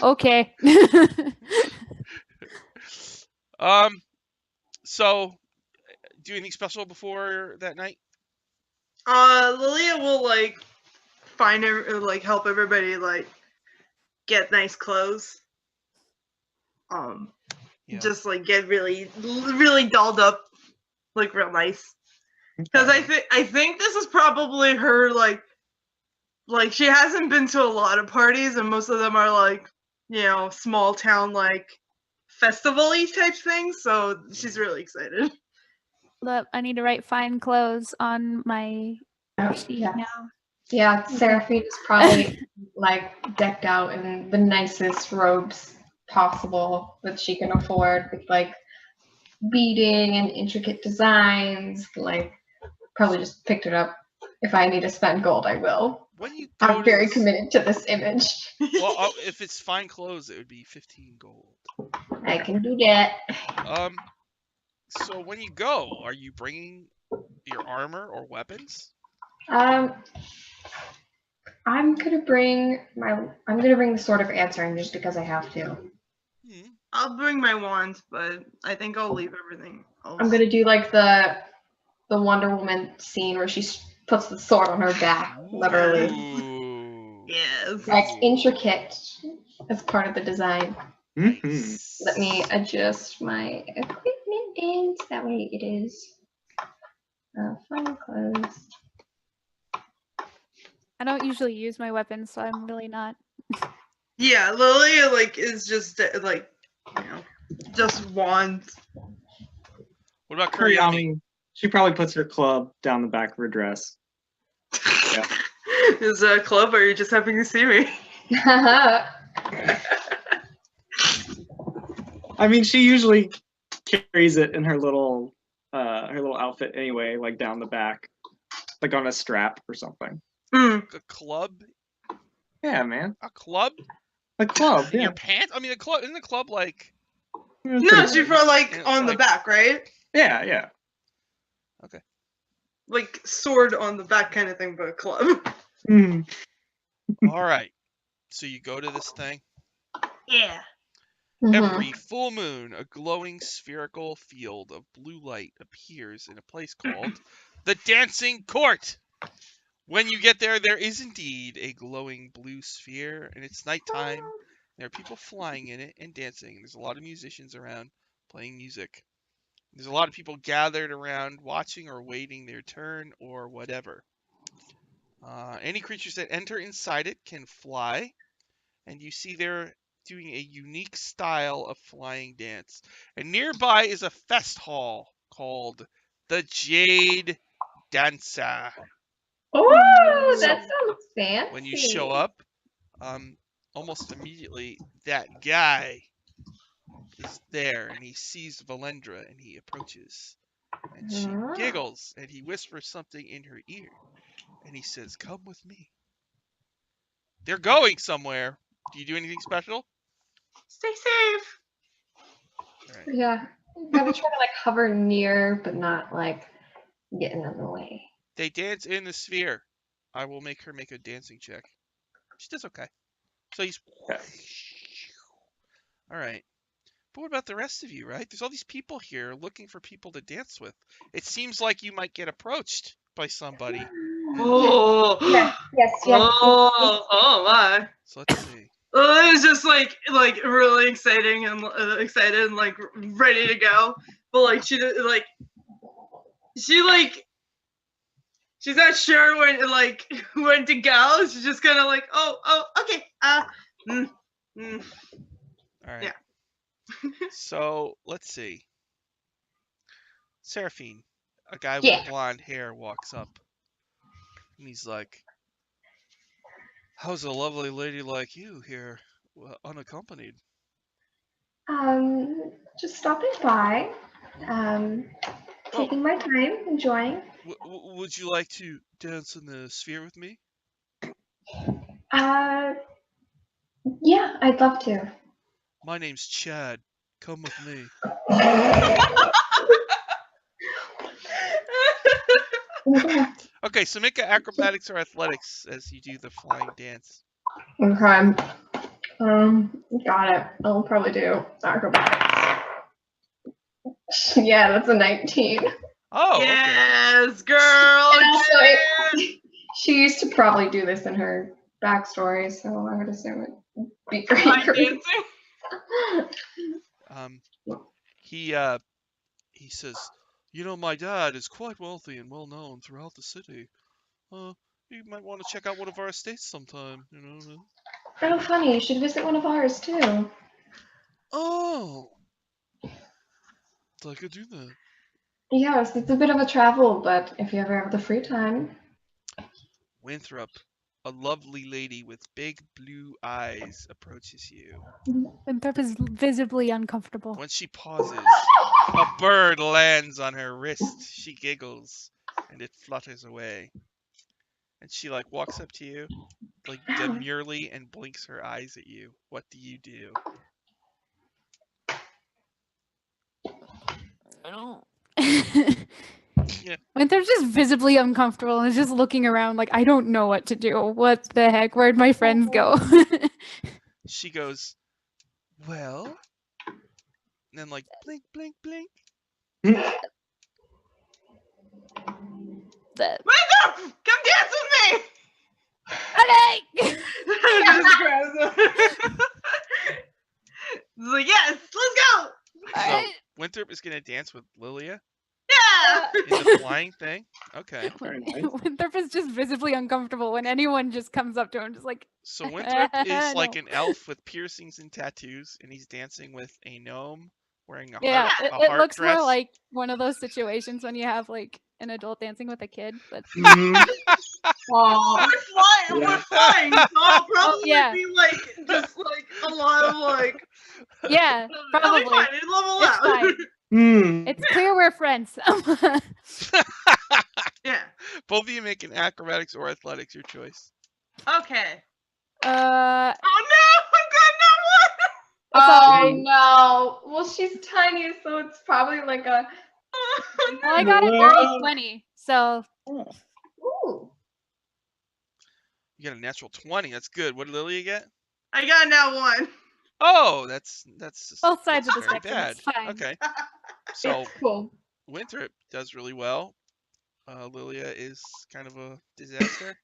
Okay. So, do anything special before that night? Lilia will like find help everybody like get nice clothes. Just like get really dolled up, like real nice. Because I think this is probably her like she hasn't been to a lot of parties, and most of them are like, you know, small town like festival-y type things. So she's really excited. Look, I need to write fine clothes on my sheet now. Yeah, Seraphine is probably like decked out in the nicest robes possible that she can afford, with like beading and intricate designs. Like, probably just picked it up. If I need to spend gold, I will. I'm very committed to this image. Well, if it's fine clothes, it would be 15 gold. I can do that. So when you go, are you bringing your armor or weapons? I'm gonna bring the Sword of Answering just because I have to. I'll bring my wand, but I think I'll leave everything else. I'm gonna do like the Wonder Woman scene where she puts the sword on her back, literally. Ooh. Yes. That's intricate as part of the design. Nice. Let me adjust my equipment in so that way it is fun closed. I don't usually use my weapons, so I'm really not. Yeah, Lily like is just like, you know, just wands. What about Kuriyami? Kuriyami, she probably puts her club down the back of her dress. Yeah. Is a club, or are you just happy to see me? I mean, she usually carries it in her little outfit anyway, like down the back, like on a strap or something. Mm. A club? Yeah, man. A club? A club. In Yeah. your pants? I mean, a club isn't a club like? No, she put like Yeah, on the like- back, right? Yeah. Okay. Like sword on the back kind of thing, but a club. Mm. All right. So you go to this thing. Yeah. Every full moon, a glowing spherical field of blue light appears in a place called the Dancing Court. When you get there, there is indeed a glowing blue sphere, and it's nighttime. There are people flying in it and dancing. There's a lot of musicians around playing music. There's a lot of people gathered around watching or waiting their turn or whatever. Any creatures that enter inside it can fly, and you see they're doing a unique style of flying dance. And nearby is a fest hall called the Jade Dancer. Oh, So, that sounds fancy. When you show up, almost immediately that guy is there, and he sees Valendra, and he approaches, and she giggles, and he whispers something in her ear, and he says, "Come with me." They're going somewhere. Do you do anything special? Stay safe. All right. Yeah, gotta try to like hover near, but not like get in the way. They dance in the sphere. I will make her make a dancing check. She does okay. So he's... All right. But what about the rest of you, right? There's all these people here looking for people to dance with. It seems like you might get approached by somebody. Oh. Yes. Oh my. So let's see. It was just like really exciting and excited and like ready to go, but like she's not sure when to go. She's just kind of like, oh, okay, All right. Yeah. So let's see. Seraphine, a guy with blonde hair, walks up, and he's like, "How's a lovely lady like you here, unaccompanied?" Just stopping by. Taking my time, enjoying. Would you like to dance in the sphere with me? Yeah, I'd love to. My name's Chad. Come with me. Okay, so make acrobatics or athletics as you do the flying dance. Okay. Got it. I'll probably do acrobatics. Yeah, that's a 19. Oh, yes, girl. And also, she used to probably do this in her backstory, so I would assume it'd be great. He says, "You know, my dad is quite wealthy and well known throughout the city. You might want to check out one of our estates sometime, you know." Oh, funny. You should visit one of ours, too. Oh. I could do that. Yes, it's a bit of a travel, but if you ever have the free time. Winthrop, a lovely lady with big blue eyes, approaches you. Winthrop is visibly uncomfortable. When she pauses, a bird lands on her wrist. She giggles, and it flutters away. And she walks up to you, demurely, and blinks her eyes at you. What do you do? I don't. Winthrop's just visibly uncomfortable and is just looking around like, I don't know what to do. What the heck? Where'd my friends go? She goes, "Well," and then blink, blink, blink. Winthrop, come dance with me. Okay. It's like, yes, let's go. So Winthrop is gonna dance with Lilia Yeah. in the flying thing. Okay. Very nice. Winthrop is just visibly uncomfortable when anyone just comes up to him, just like. So Winthrop is like No. an elf with piercings and tattoos, and he's dancing with a gnome wearing a Yeah, heart, a it heart looks dress. more like one of those situations when you have like an adult dancing with a kid. But Mhm. Aw. We're Yeah. flying, so I'll probably yeah. be like, just like a lot of like. Yeah, It'll be probably. fine. It'll level It's out. fine. Hmm. It's clear we're friends. Yeah. Both of you make an acrobatics or athletics, your choice. Okay. uh, Oh no! I got no It's Oh alright. no. Well, she's tiny, so it's probably like a. one. Well, I got a dirty 20, so Ooh. You got a natural 20. That's good. What did Lilia get? I got now one. Oh, that's both sides of the very spectrum. bad. It's fine. Okay. So Cool. Winthrop does really well. Lilia is kind of a disaster.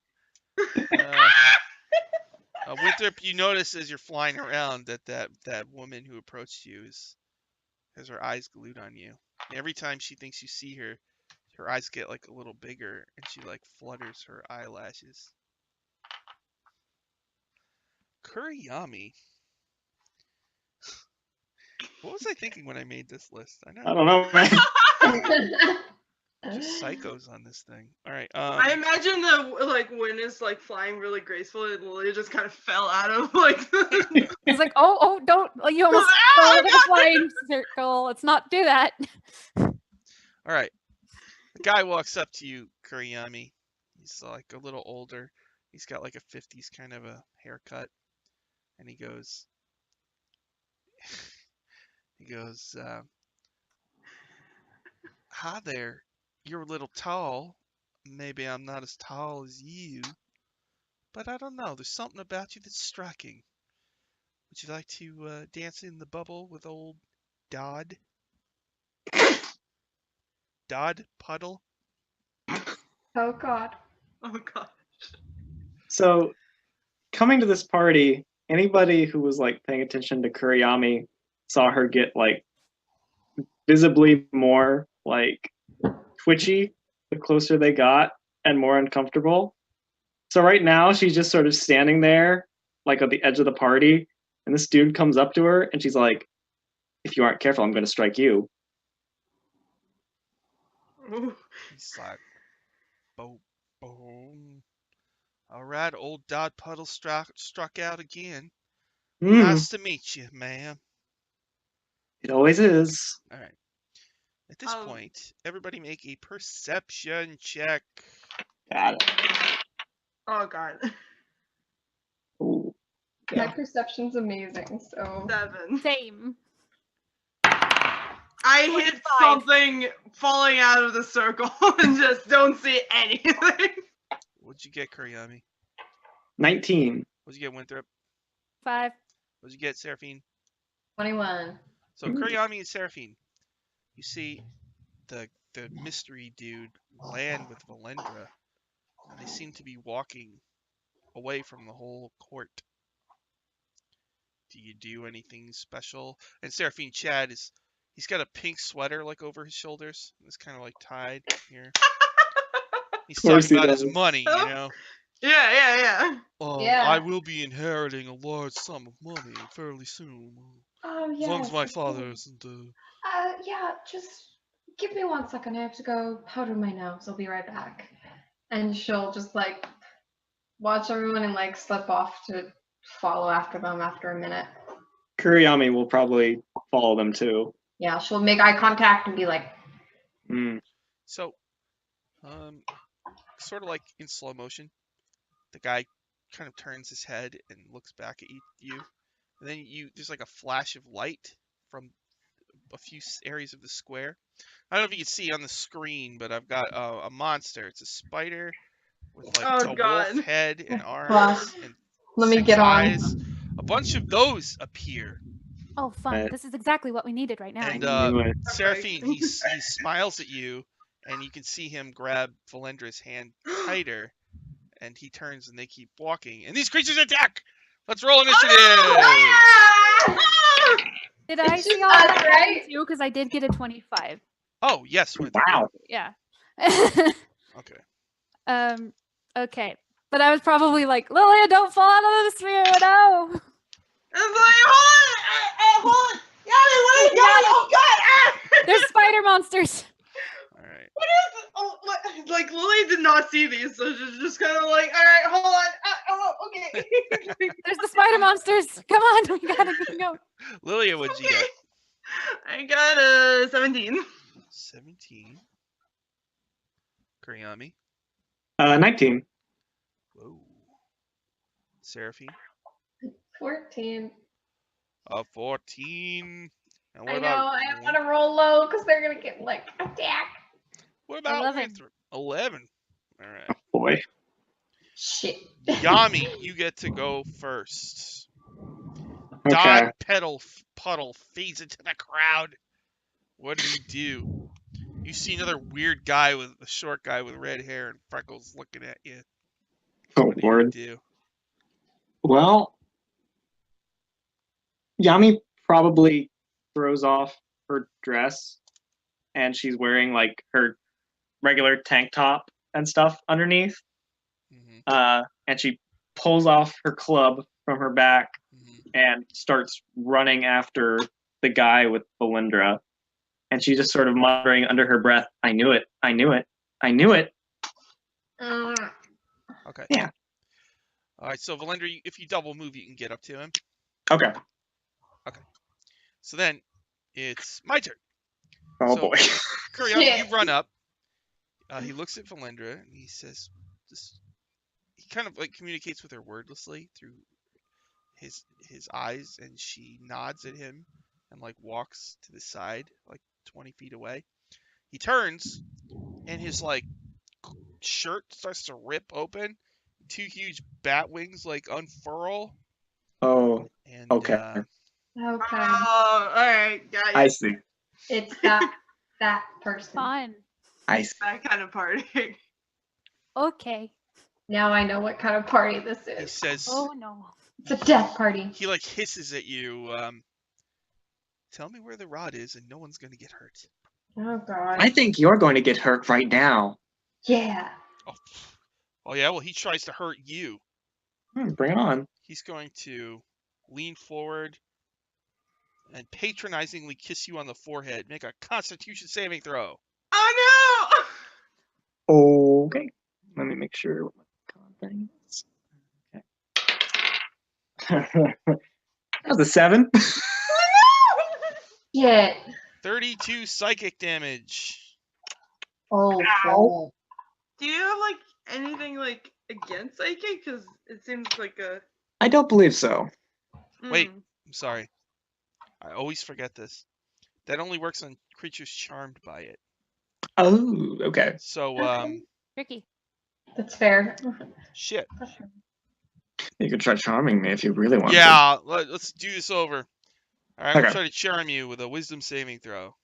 Winthrop, you notice as you're flying around that woman who approached you has her eyes glued on you. And every time she thinks you see her, her eyes get like a little bigger, and she like flutters her eyelashes. Kuriyami. What was I thinking when I made this list? I don't know, man. Just psychos on this thing. All right. I imagine the like wind is like flying really gracefully, and Lilia just kind of fell out of like. It's like, oh, don't! You almost fell into the flying circle. Let's not do that. All right. The guy walks up to you, Kuriyami. He's like a little older. He's got like a 50s kind of a haircut, and he goes, "Hi there. You're a little tall. Maybe I'm not as tall as you, but I don't know. There's something about you that's striking. Would you like to dance in the bubble with old Dodd? Dodd Puddle?" Oh God. Oh god. So, coming to this party, anybody who was like paying attention to Kuriyami saw her get like visibly more like twitchy the closer they got and more uncomfortable. So right now she's just sort of standing there like at the edge of the party, and this dude comes up to her and she's like, "If you aren't careful, I'm going to strike you." Ooh. He's like, boom, boom. All right, old Dodd Puddle struck out again. Hmm, Nice to meet you, ma'am. it always is. All right. At this point, everybody make a perception check. Got it. Oh god. Ooh. My Yeah. perception's amazing, so. 7. Same. I hit 25. something falling out of the circle and just don't see anything. What'd you get, Kuriyami? 19. What'd you get, Winthrop? 5. What'd you get, Seraphine? 21. So Kuriyami and Seraphine, you see the mystery dude land with Valendra, and they seem to be walking away from the whole court. Do you do anything special? And Seraphine Chad he's got a pink sweater like over his shoulders. It's kind of like tied here. He's course talking he about his does. money, you know. Yeah. Yeah. I will be inheriting a large sum of money fairly soon. Oh, As yeah. long as my father isn't. Yeah, just give me 1 second. I have to go powder my nose. I'll be right back. And she'll just like watch everyone and like slip off to follow after them after a minute. Kuriyami will probably follow them too. Yeah, she'll make eye contact and be like, Mm. So, sort of like in slow motion, the guy kind of turns his head and looks back at you, and then there's like a flash of light from a few areas of the square. I don't know if you can see on the screen, but I've got a monster. It's a spider with like Oh, a God. wolf head and arms Gosh. and let me 6 get on. eyes. A bunch of those appear. Oh, fun. Right. This is exactly what we needed right now. And knew it. Seraphine, he smiles at you, and you can see him grab Valendra's hand tighter, and he turns and they keep walking. And these creatures attack! Let's roll initiative! Did I It's see just all us, that right? too? Because I did get a 25. Oh, yes. Went through. Wow. Yeah. Okay. Okay. But I was probably like, Lilia, don't fall out of the sphere. No. It's like, hold on. Yami, wait, Yami, oh God, There's spider monsters. All right. What is it? Oh, what? Like Lily did not see these, so she's just kind of like, all right, hold on. Oh, okay. There's the spider monsters. Come on, we gotta go. Lilia, what'd you get? I got a 17. 17. Kuriyami. 19. Whoa. Seraphine. 14. 14. And what I know, about I want to roll low because they're going to get, like, attacked. What about 11. 11. All right. Boy. Shit. Yami, you get to go first. Okay. Don Puddle fades into the crowd. What do you do? You see another weird guy with a short guy with red hair and freckles looking at you. Oh, What do you Lord. do? Well, Yami probably throws off her dress and she's wearing like her regular tank top and stuff underneath. Mm-hmm. And she pulls off her club from her back and starts running after the guy with Valindra. And she's just sort of muttering under her breath, I knew it, I knew it, I knew it. Okay. Yeah. All right, so Valindra, if you double move, you can get up to him. Okay. So then, it's my turn. Oh, So, boy. Kuriyami, you run up. He looks at Valindra, and he says, he kind of like communicates with her wordlessly through his eyes, and she nods at him and like walks to the side, like 20 feet away. He turns, and his like shirt starts to rip open. 2 huge bat wings like unfurl. Oh, And okay. Okay. Oh, all right, got I you. see. It's that person. Fun. I see. That kind of party. Okay. Now I know what kind of party this he is. says, Oh no. It's a death party. he like hisses at you. Tell me where the rod is, and no one's gonna get hurt. Oh, God. I think you're going to get hurt right now. Yeah. Oh yeah. Well, he tries to hurt you. Bring it on. He's going to lean forward and patronizingly kiss you on the forehead. Make a Constitution saving throw. Oh Okay. Let me make sure what my con thing is. Okay. That was a 7. Shit. 32 psychic damage. Oh, Ow. fuck. Do you have like anything like against psychic? Because it seems like a. I don't believe so. Wait. I'm sorry. I always forget this. That only works on creatures charmed by it. Oh, okay. So, Tricky. That's fair. shit. You could try charming me if you really want to. Yeah, let's do this over. All right, I'm Okay. gonna try to charm you with a wisdom saving throw.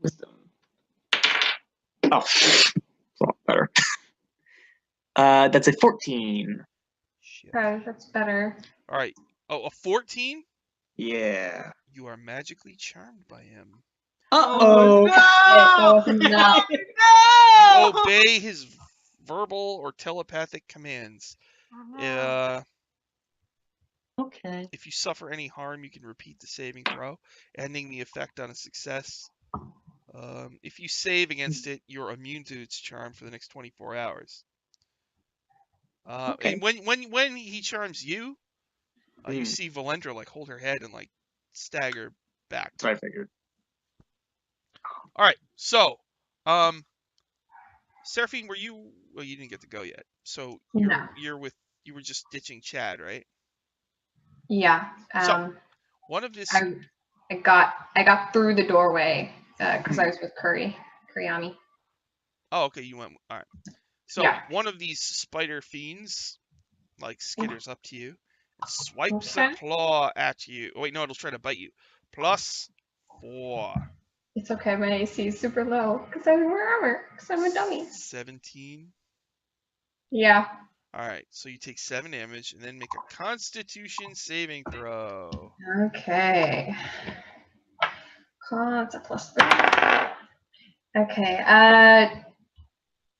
Wisdom. Oh, it's a lot better. That's a 14. Shit. Okay, that's better. All right. Oh, a 14? Yeah. You are magically charmed by him. Uh-oh. No! That wasn't enough. You No! obey his verbal or telepathic commands. Okay. If you suffer any harm, you can repeat the saving throw, ending the effect on a success. If you save against it, you're immune to its charm for the next 24 hours. Okay. And when he charms you, you see Valindra like hold her head and like stagger back. That's what I figured. All right, so, Seraphine, were you? Well, you didn't get to go yet. So No. you were just ditching Chad, right? Yeah. So, one of this. I got through the doorway because I was with Kuriyami. Oh, okay, you went. All right. So Yeah. one of these spider fiends like skitters up to you and swipes Okay. a claw at you. Oh, wait, no, it'll try to bite you. +4. It's okay, my AC is super low because I wear armor because I'm a dummy. 17. Yeah. All right, so you take 7 damage, and then make a Constitution saving throw. Okay. It's a +3. Okay.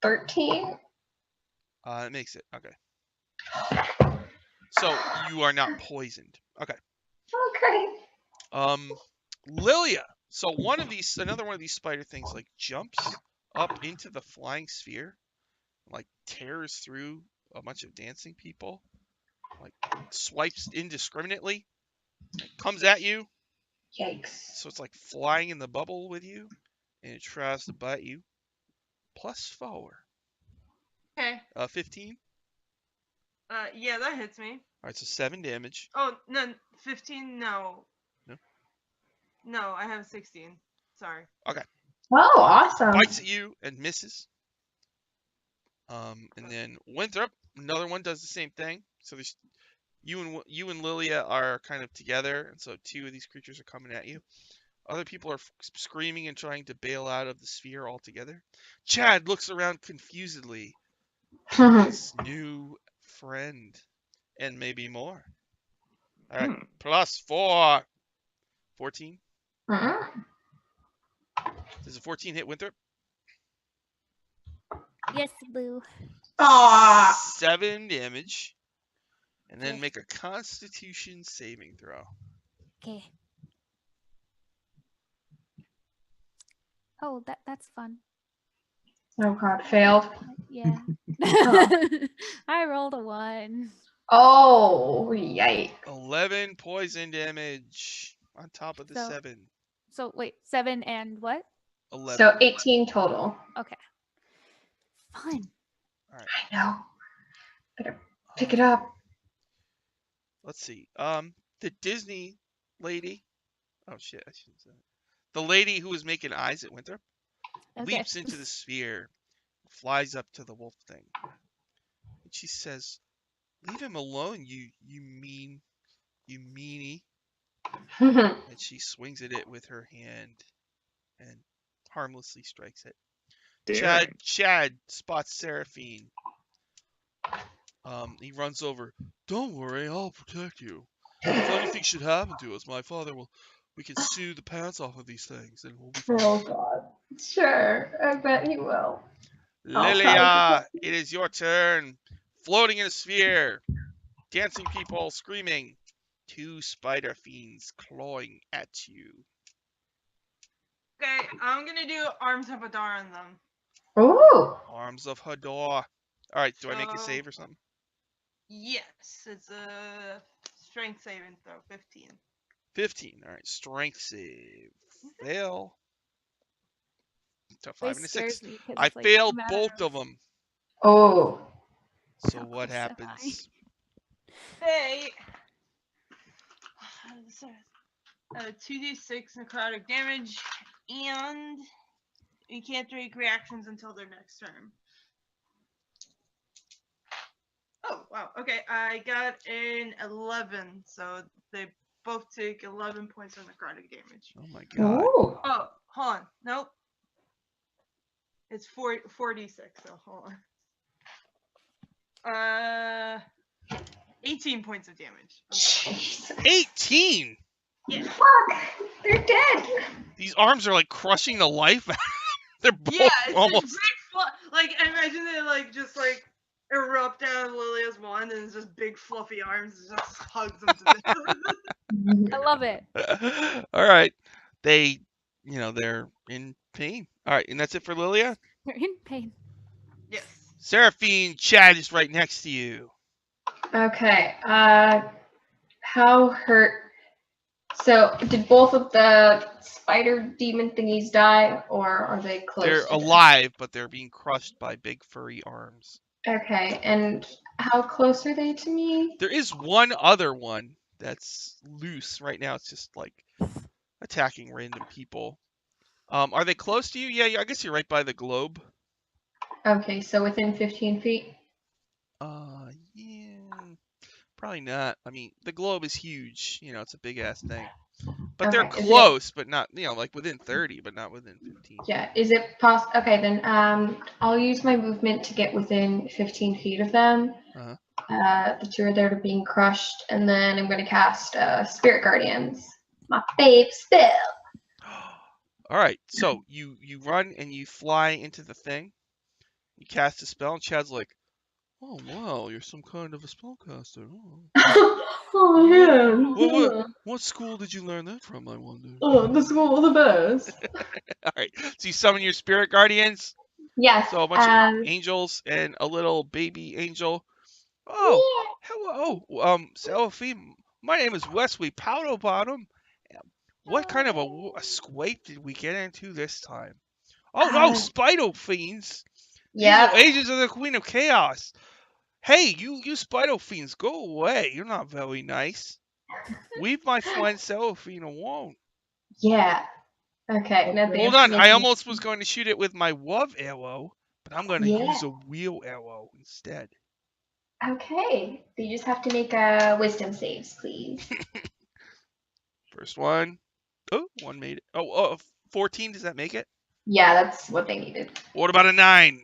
13. It makes it. Okay. So you are not poisoned. Okay. Okay. Lilia. So another one of these spider things, like jumps up into the flying sphere, like tears through a bunch of dancing people, like swipes indiscriminately, comes at you. Yikes. So it's like flying in the bubble with you, and it tries to bite you. +4. Okay. 15. Yeah, that hits me. All right, so 7 damage. Oh no, 15. No. No? No, I have 16. Sorry. Okay. Oh, awesome. Bites at you and misses. And then Winthrop, another one, does the same thing. So there's you and Lilia are kind of together, and so 2 of these creatures are coming at you. Other people are screaming and trying to bail out of the sphere altogether. Chad looks around confusedly. His new friend, and maybe more. All right, +4. 14. Does a 14 hit Winthrop? Yes, boo. 7 damage. And then Okay. make a Constitution saving throw. Okay. Oh, that's fun. Oh god, failed. Yeah. I rolled a 1. Oh, yikes. 11 poison damage on top of the So- 7. So wait, 7 and what? 11. So 18 total. Okay. Fun. I know. Better pick it up. Let's see. The Disney lady. Oh shit, I shouldn't say that. The lady who was making eyes at Winthrop Okay. leaps into the sphere, flies up to the wolf thing, and she says, "Leave him alone, you meanie." And she swings at it with her hand and harmlessly strikes it. Daring. Chad spots Seraphine. He runs over. "Don't worry, I'll protect you. If anything should happen to us, we can sue the pants off of these things, and we'll be fine." Oh god. Sure, I bet he will. Lilia, it is your turn. Floating in a sphere, dancing people screaming, 2 spider fiends clawing at you. Okay, I'm gonna do Arms of Hadar on them. Ooh. Arms of Hadar. All right, do I make a So- save or something? Yes, it's a strength saving throw. 15. 15. All right, strength save. Fail. To 5 and a 6. Scares me 'cause I it's like failed a matter both of them. Oh. So How what close am I? happens? They 2d6 necrotic damage, and you can't take reactions until their next turn. Oh wow. Okay, I got an 11, so they both take 11 points of necrotic damage. Oh my god. Ooh. Oh, hold on. Nope. It's 4d6, so hold on. 18 points of damage. Jesus. 18! Yeah. Fuck. They're dead. These arms are like crushing the life out of them. They're both Yeah, it's almost. this big like I imagine they like just like erupt out of Lilia's wand, and it's just big fluffy arms and just hugs them to death. I love it. All right. They're in pain. All right, and that's it for Lilia? They're in pain. Yes. Seraphine, Chad is right next to you. Okay. How hurt? So, did both of the spider demon thingies die, or are they close? They're to death? alive, but they're being crushed by big furry arms. Okay, and how close are they to me? There is one other one that's loose right now. It's just like attacking random people. Are they close to you? Yeah, I guess you're right by the globe. Okay, so within 15 feet. Yeah, probably not. I mean, the globe is huge. It's a big ass thing. But they're Okay, is it- close, but not, like within 30, but not within 15. Yeah, is it possible? Okay, then I'll use my movement to get within 15 feet of them. The two are there to being crushed, and then I'm going to cast Spirit Guardians. My fave spell. All right, so you run and you fly into the thing. You cast a spell, and Chad's like, "Oh wow, you're some kind of a spellcaster." Oh yeah. What school did you learn that from? I wonder. Oh, the school of the best. All right, so you summon your spirit guardians. Yes. So a bunch of angels and a little baby angel. Oh, hello, Seraphine. My name is Wesley Powderbottom. What kind of a scrape did we get into this time? Oh no, Spider Fiends! Yeah. These are agents of the Queen of Chaos. Hey, you Spider Fiends, go away. You're not very nice. Leave my friend Seraphine alone. Yeah. Okay. Now Hold on, I almost was going to shoot it with my love arrow, but I'm going to use a real arrow instead. Okay. So you just have to make wisdom saves, please. First one. Oh, one made it. Oh, 14, does that make it? Yeah, that's what they needed. What about a 9?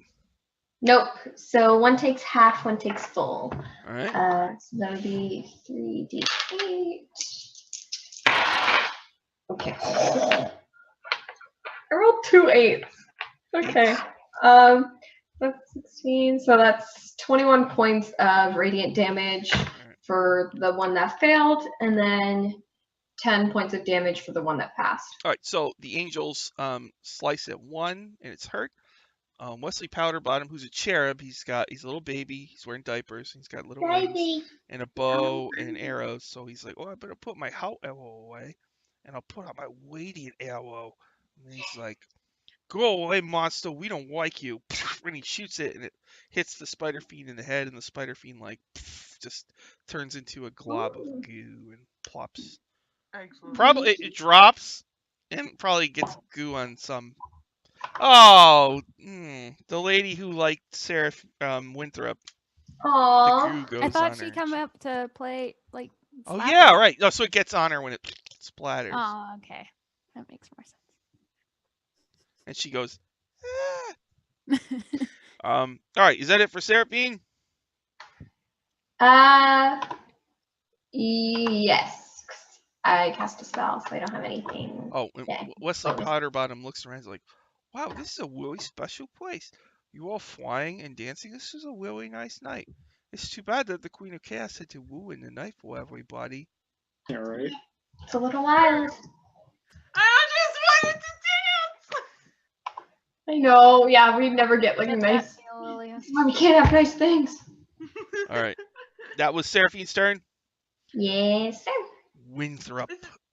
Nope. So one takes half, one takes full. All right. So that would be 3d8. Okay. I rolled 2 8s. Okay. That's 16. So that's 21 points of radiant damage for the one that failed, and then 10 points of damage for the one that passed. All right. So the angels slice at 1, and it's hurt. Wesley Powderbottom, who's a cherub, he's a little baby. He's wearing diapers. He's got little wings and a bow and arrows. So he's like, "Oh, I better put my hot arrow away, and I'll put out my radiant arrow." And he's like, "Go away, monster! We don't like you." And he shoots it, and it hits the spider fiend in the head, and the spider fiend just turns into a glob of goo and plops. Excellent. Probably it drops and probably gets goo on some. Oh, the lady who liked Sarah Winthrop. Aww. The goo goes I thought on she her. come up to play like. Oh slap yeah, her. right. Oh, so it gets on her when it splatters. Oh, okay, that makes more sense. And she goes, ah. All right, is that it for Seraphine? Yes. I cast a spell, so I don't have anything. Oh, and Yeah. Wesley Powderbottom looks around and is like, "Wow, this is a really special place. You all flying and dancing. This is a really nice night. It's too bad that the Queen of Chaos had to ruin the night for everybody." Yeah, right. It's a little wild. I just wanted to dance. I know. Yeah, we never get like Get nice. that feel, Lilia. That's why we can't have nice things. All right, that was Seraphine's turn. Yes, sir. Winthrop.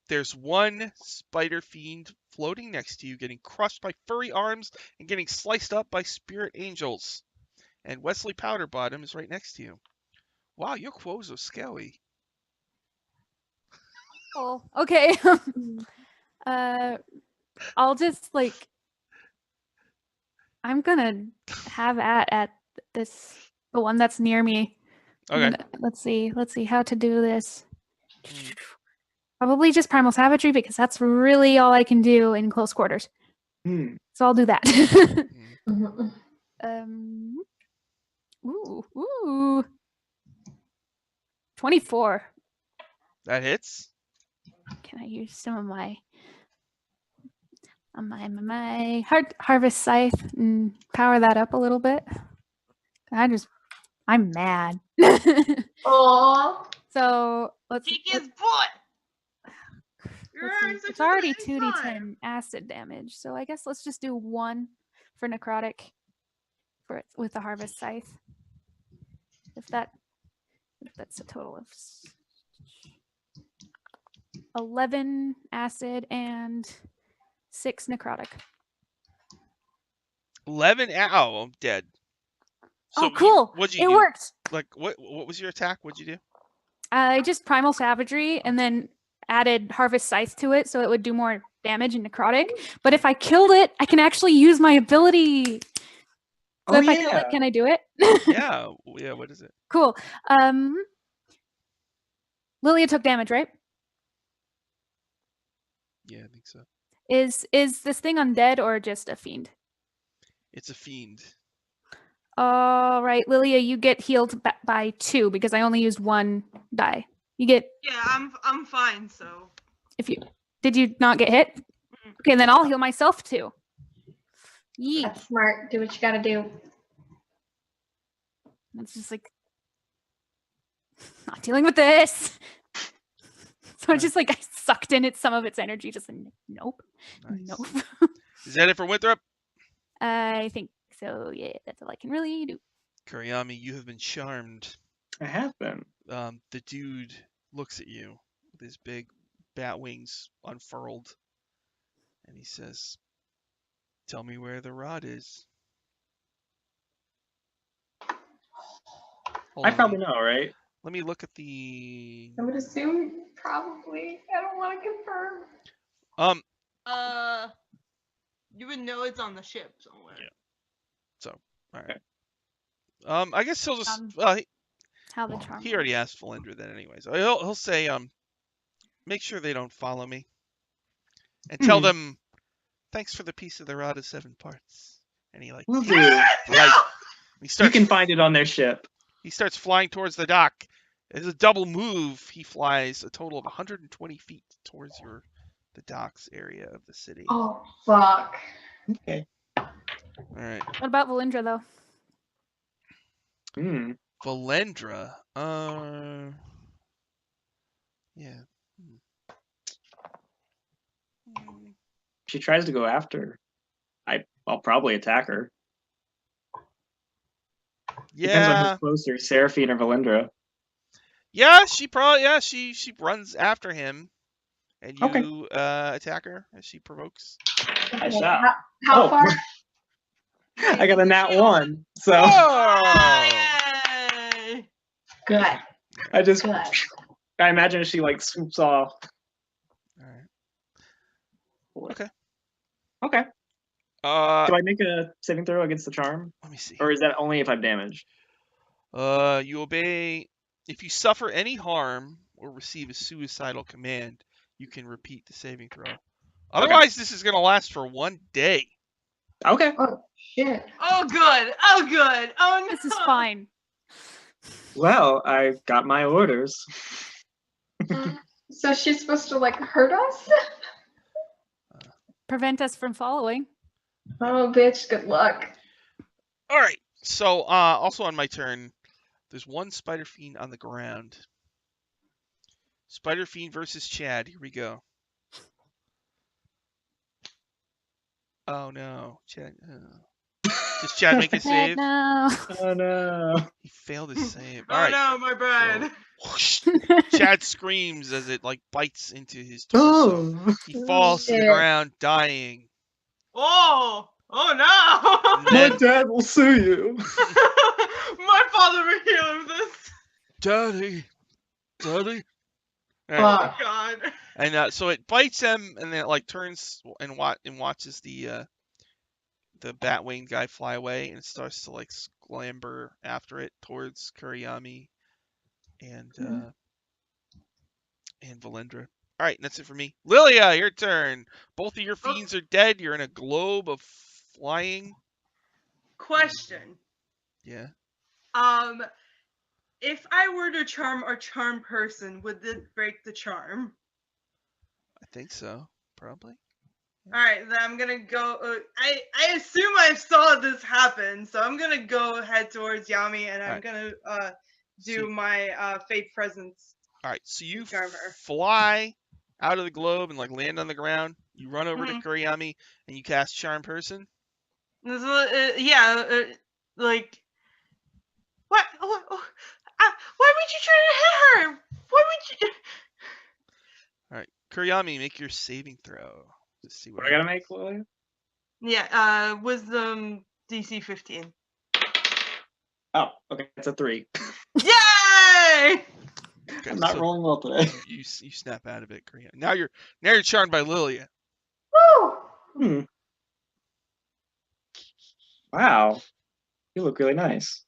There's one spider fiend floating next to you, getting crushed by furry arms and getting sliced up by spirit angels. And Wesley Powderbottom is right next to you. Wow, your clothes are scary. Oh, okay. I'll just like. I'm gonna have at the one that's near me. Okay. Let's see how to do this. Probably just primal savagery because that's really all I can do in close quarters. So I'll do that. Ooh. 24. That hits. Can I use some of my harvest scythe and power that up a little bit? I'm mad. Aww. So let's. Kick his butt. It's already 2d10 acid damage, so I guess let's just do 1 for necrotic with the harvest scythe. If that's a total of 11 acid and 6 necrotic. 11. Ow, I'm dead. So oh, cool! What'd you it do? Worked. Like what was your attack? What'd you do? I just primal savagery and then added harvest scythe to it so it would do more damage in necrotic. But if I killed it, I can actually use my ability. So if I kill it, can I do it? Yeah. What is it? Cool. Lilia took damage, right? Yeah, I think so. Is this thing undead or just a fiend? It's a fiend. All right, Lilia, you get healed by 2 because I only used 1 die. You get Yeah, I'm fine. So did you not get hit? Okay, then I'll heal myself too. Yeet. That's smart. Do what you gotta do. It's just like not dealing with this. So it's just like I sucked in some of its energy. Just like, nope, Nice. nope. Is that it for Winthrop? I think so. Yeah, that's all I can really do. Kuriyami, you have been charmed. I have been. The dude looks at you with his big bat wings unfurled, and he says, "Tell me where the rod is." Hold I on, probably know, right? let me look at the. I would assume probably. I don't want to confirm. You would know it's on the ship somewhere. Yeah. So, all right. I guess he'll just. How the charm. He already asked Valindra that anyway, so he'll say, make sure they don't follow me, and tell them, thanks for the piece of the rod of 7 parts. And he like, Will do. like, he You starts. can find it on their ship. He starts flying towards the dock. As a double move, he flies a total of 120 feet towards the docks area of the city. Oh fuck. Okay. All right. What about Valindra though? Valendra. Yeah. She tries to go after. I'll probably attack her. Depends on Yeah. who's closer, Seraphine or Valindra. Yeah, she runs after him, and you Okay. attack her as she provokes. I shall. How Oh. far? I got a nat 1, so Yay! Good. I just. Good. I imagine she like swoops off. All right. Okay. Okay. Do I make a saving throw against the charm, let me see. or is that only if I'm damaged? You obey. If you suffer any harm or receive a suicidal command, you can repeat the saving throw. Otherwise, this is gonna last for 1 day. Okay. Oh shit. Oh good. Oh good. Oh no. This is fine. Well, I got my orders. So she's supposed to like hurt us? Prevent us from following. Oh bitch, good luck. All right. So, also on my turn, there's 1 spider fiend on the ground. Spider fiend versus Chad. Here we go. Oh no, Chad. Does Chad make a save? No. Oh no. He failed his save. Oh All right. no, my bride. Whoosh. Chad screams as it like bites into his torso. Oh. He falls to the Shit. ground, dying. Oh no. My Then- dad will sue you. My father will hear this. Daddy. All right. Fuck. God. And so it bites him, and then it like turns and watches the Batwing guy fly away, and it starts to like sclamber after it towards Kuriyami and Valindra. All right, and that's it for me. Lilia, your turn. Both of your fiends are dead. You're in a globe of flying. Question. Yeah. If I were to charm a charm person, would it break the charm? I think so. Probably. All right, then I'm gonna go. I assume I saw this happen, so I'm gonna go head towards Yami, and I'm Alright. gonna do So- my fate presence. All right, so you Charm her. fly out of the globe and like land on the ground. You run over to Mhm. Kuriyami and you cast Charm Person. Like what? Why would you try to hit her? Why would you? All right, Kuriyami, make your saving throw. Just see What what I gotta make, Lilia? Yeah, Wisdom DC 15. Oh, okay, it's a 3. Yay! Okay, I'm not so rolling well today. you snap out of it, Kuriyami. Now you're charmed by Lilia. Woo! Wow, you look really nice.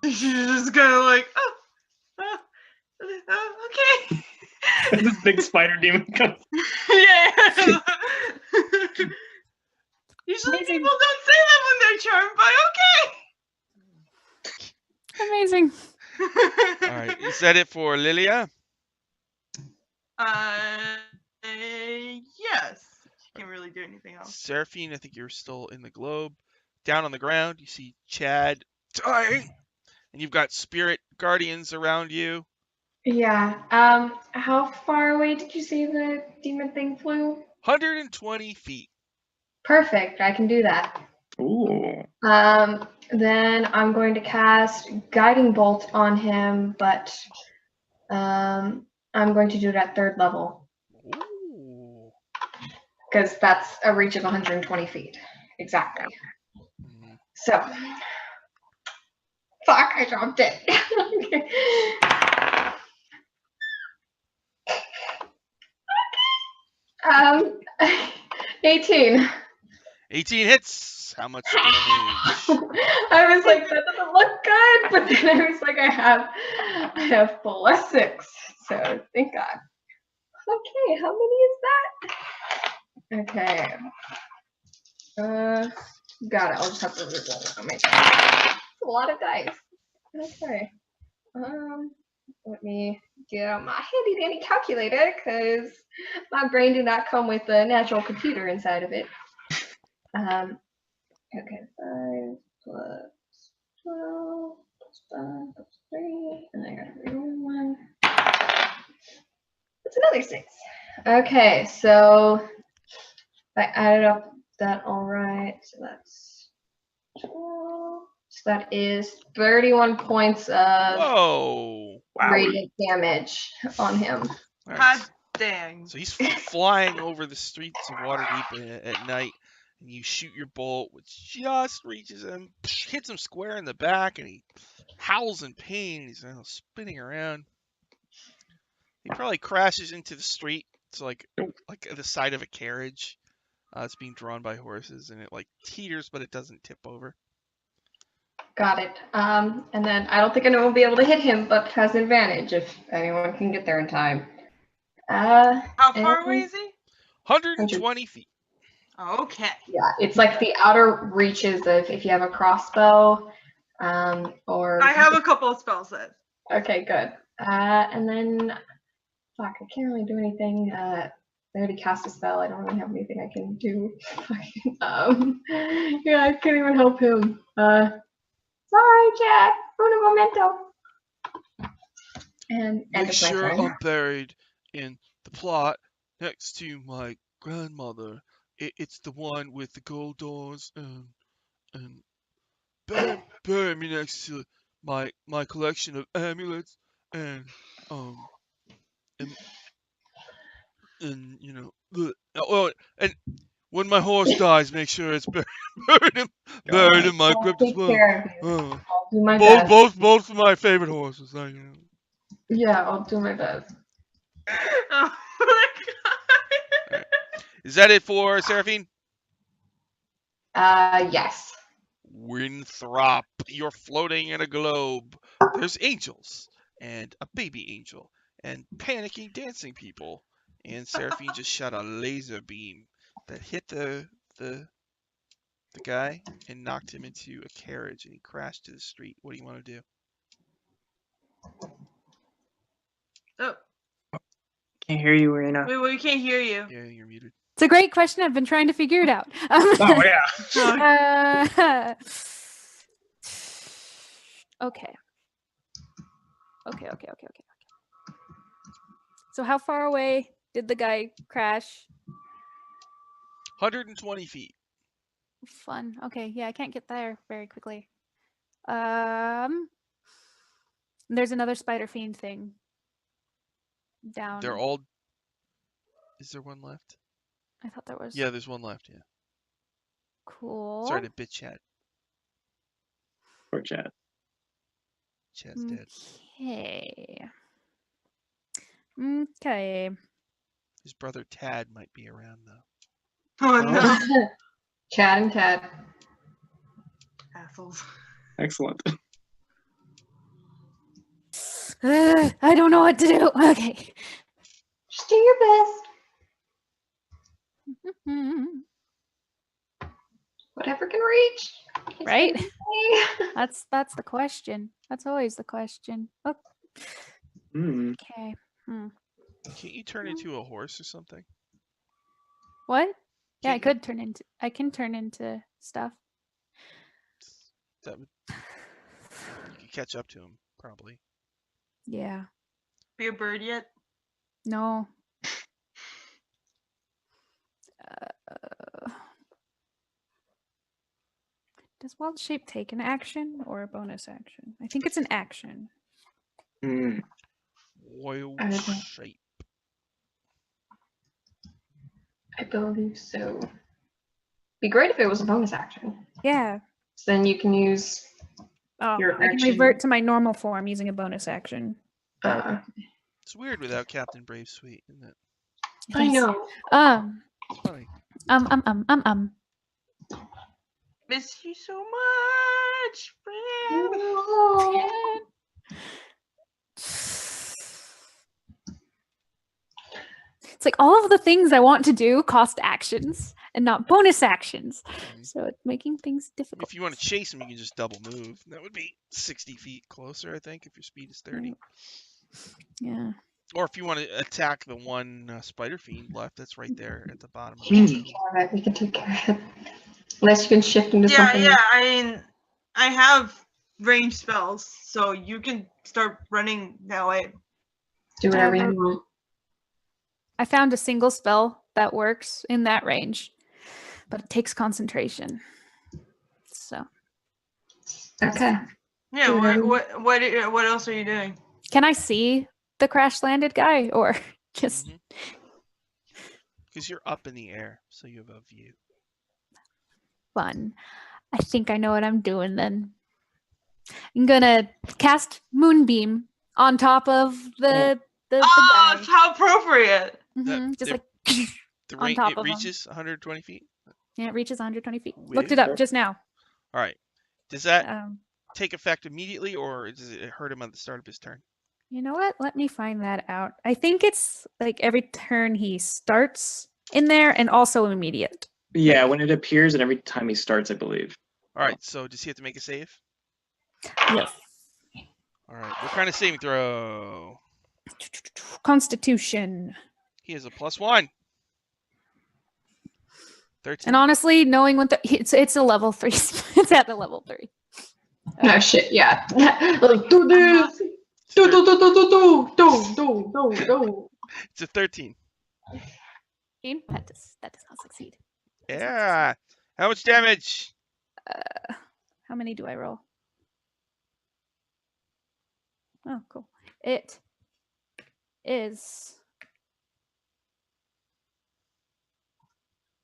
She's just kind of like, okay. This big spider demon comes. Yeah. Usually Amazing. people don't say that when they're charmed by. Amazing. Okay. All right. Is that it for Lilia? Yes. She can't really do anything else. Seraphine, I think you're still in the globe. Down on the ground, you see Chad dying, and you've got spirit guardians around you. Yeah. How far away did you say the demon thing flew? 120 feet. Perfect. I can do that. Ooh. Then I'm going to cast Guiding Bolt on him, but I'm going to do it at 3rd level Ooh. because that's a reach of 120 feet. Exactly. Mhm. So, fuck, I dropped it. Okay. 18. 18 hits. How much damage? I was like, that doesn't look good, but then I was like, I have +6, so thank God. Okay, how many is that? Okay. Got it. I'll just have to reroll. Oh my God. It's a lot of dice. Okay. Let me get out my handy dandy calculator because my brain did not come with a natural computer inside of it. Okay, 5 plus 12 plus 5 plus 3, and I got to reroll 1. That's another 6. Okay, so I added up that all right. So that's 12. So that is 31 points of Whoa. Wow. radiant damage on him. All right. Hot dang. So he's flying over the streets of Waterdeep at night, and you shoot your bolt, which just reaches him, hits him square in the back, and he howls in pain. He's spinning around. He probably crashes into the street. It's like the side of a carriage. It's being drawn by horses, and it like teeters, but it doesn't tip over. Got it. And then I don't think anyone will be able to hit him, but has an advantage if anyone can get there in time. How far away is he? 120 feet. Okay. Yeah, it's like the outer reaches of if you have a crossbow, or. I have a couple of spells then. Okay, good. And then, fuck, I can't really do anything. I already cast a spell. I don't really have anything I can do. Yeah, I can't even help him. Sorry, Jack. Uno momento. And end Make of my sure turn. I'm buried in the plot next to my grandmother. It's the one with the gold doors, and bury me next to my collection of amulets, and you know, and when my horse dies, make sure it's buried in my I'll crypt as take well. care of you. Oh. I'll do my best. Both of my favorite horses. Thank you. Yeah, I'll do my best. Oh my god. Is that it for Seraphine? Yes. Winthrop, you're floating in a globe. There's angels and a baby angel and panicking dancing people. And Seraphine just shot a laser beam that hit the guy and knocked him into a carriage, and he crashed to the street. What do you want to do? Oh, Can't hear you, Rena. wait, we can't hear you. Yeah, you're muted. It's a great question. I've been trying to figure it out. Oh yeah. Okay. So how far away did the guy crash? 120 feet. Fun. Okay, yeah, I can't get there very quickly. There's another spider fiend thing down. They're all. Is there one left? I thought there was. Yeah, there's one left. Yeah. Cool. Sorry to bit Chad. Poor Chad. Chad's dead. Okay. His brother Tad might be around though. Oh no. Chad and Tad. Assholes. Excellent. I don't know what to do. Okay. Just do your best. Whatever can reach. Right? That's the question. That's always the question. Oh, okay. Can't you turn into a horse or something? What? Yeah, I Can't could I can turn into stuff. That would you could catch up to him probably. Yeah. Be a bird yet? No. Does wild shape take an action or a bonus action? I think it's an action. Wild I don't know. shape. I believe so. Be great if it was a bonus action. Yeah. So then you can use Oh, your I can action. revert to my normal form using a bonus action. But It's weird without Captain Brave Sweet, isn't it? I know. It's funny. Miss you so much, friend. It's like all of the things I want to do cost actions and not bonus actions. So it's making things difficult. If you want to chase him, you can just double move. That would be 60 feet closer, I think, if your speed is 30. Yeah. Or if you want to attack the one spider fiend left, that's right there at the bottom. Of We can the take care of it. We can take care of it. Unless you can shift into something. Yeah. I mean, I have range spells, so you can start running that way. Do whatever you want. I found a single spell that works in that range, but it takes concentration. So. Okay. Yeah. What else are you doing? Can I see the crash landed guy or just? Because you're up in the air, so you have a view. Fun. I think I know what I'm doing then. I'm gonna cast Moonbeam on top of the guy. How appropriate! Just like The on range top it of him. reaches 120 feet. Yeah, it reaches 120 feet. Wait, Looked it up just now. All right. Does that take effect immediately, or does it hurt him at the start of his turn? You know what? Let me find that out. I think it's like every turn he starts in there and also immediate. Yeah, when it appears and every time he starts, I believe. All right. So does he have to make a save? Yes. All right. What kind of saving throw? Constitution. He has a +1. 13. And honestly, knowing what it's a level 3. It's at the level 3. No shit, yeah. Like, do this. Do. It's a 13. That does not succeed. Yeah. How much damage? How many do I roll? Oh, cool. It is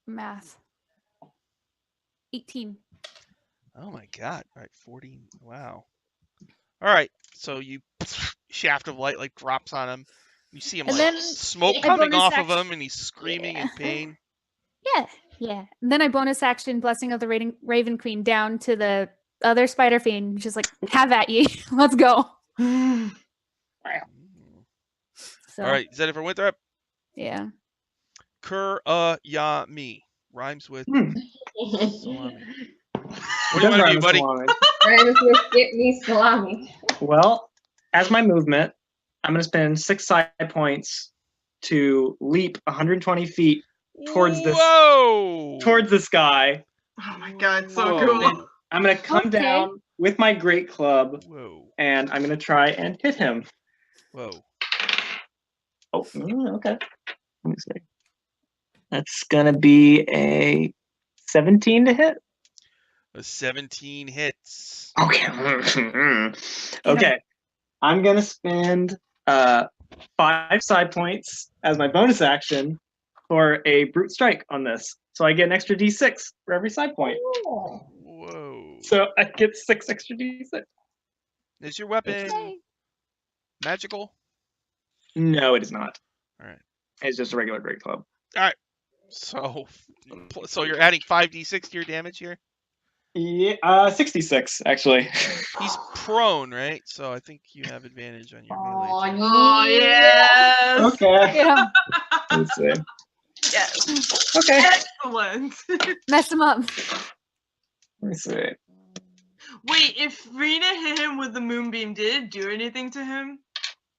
math. 18. Oh my god. All right, 14. Wow. All right. So you shaft of light like drops on him. You see him And like then smoke I coming bonus off of action- him and he's screaming in pain. Yeah. And then I bonus action Blessing of the Raven Queen down to the other spider fiend, just like have at ye. Let's go. So, All right. Is that it for Winthrop? Yeah. Kur-ya-mi. Rhymes with salami. What do you Does want to rhyme do, with buddy? salami. Rhymes with get me salami. Well, as my movement, I'm going to spend 6 side points to leap 120 feet towards this guy. Oh my god, so Whoa. cool. I'm going to come down with my great club, and I'm going to try and hit him. Whoa. Oh, okay. Let me see. That's going to be a 17 to hit. A 17 hits. Okay. Okay. I'm going to spend 5 side points as my bonus action for a brute strike on this. So I get an extra d6 for every side point. Whoa. So I get 6 extra d6. Is your weapon magical? No, it is not. All right. It's just a regular great club. All right. So you're adding 5d6 to your damage here? Yeah, 66 actually. He's prone, right? So I think you have advantage on your melee. Oh yes. Okay. Yeah. Let's see. Yes. Okay. Excellent. Mess him up. Let me see. Wait, if Rena hit him with the moonbeam, did it do anything to him?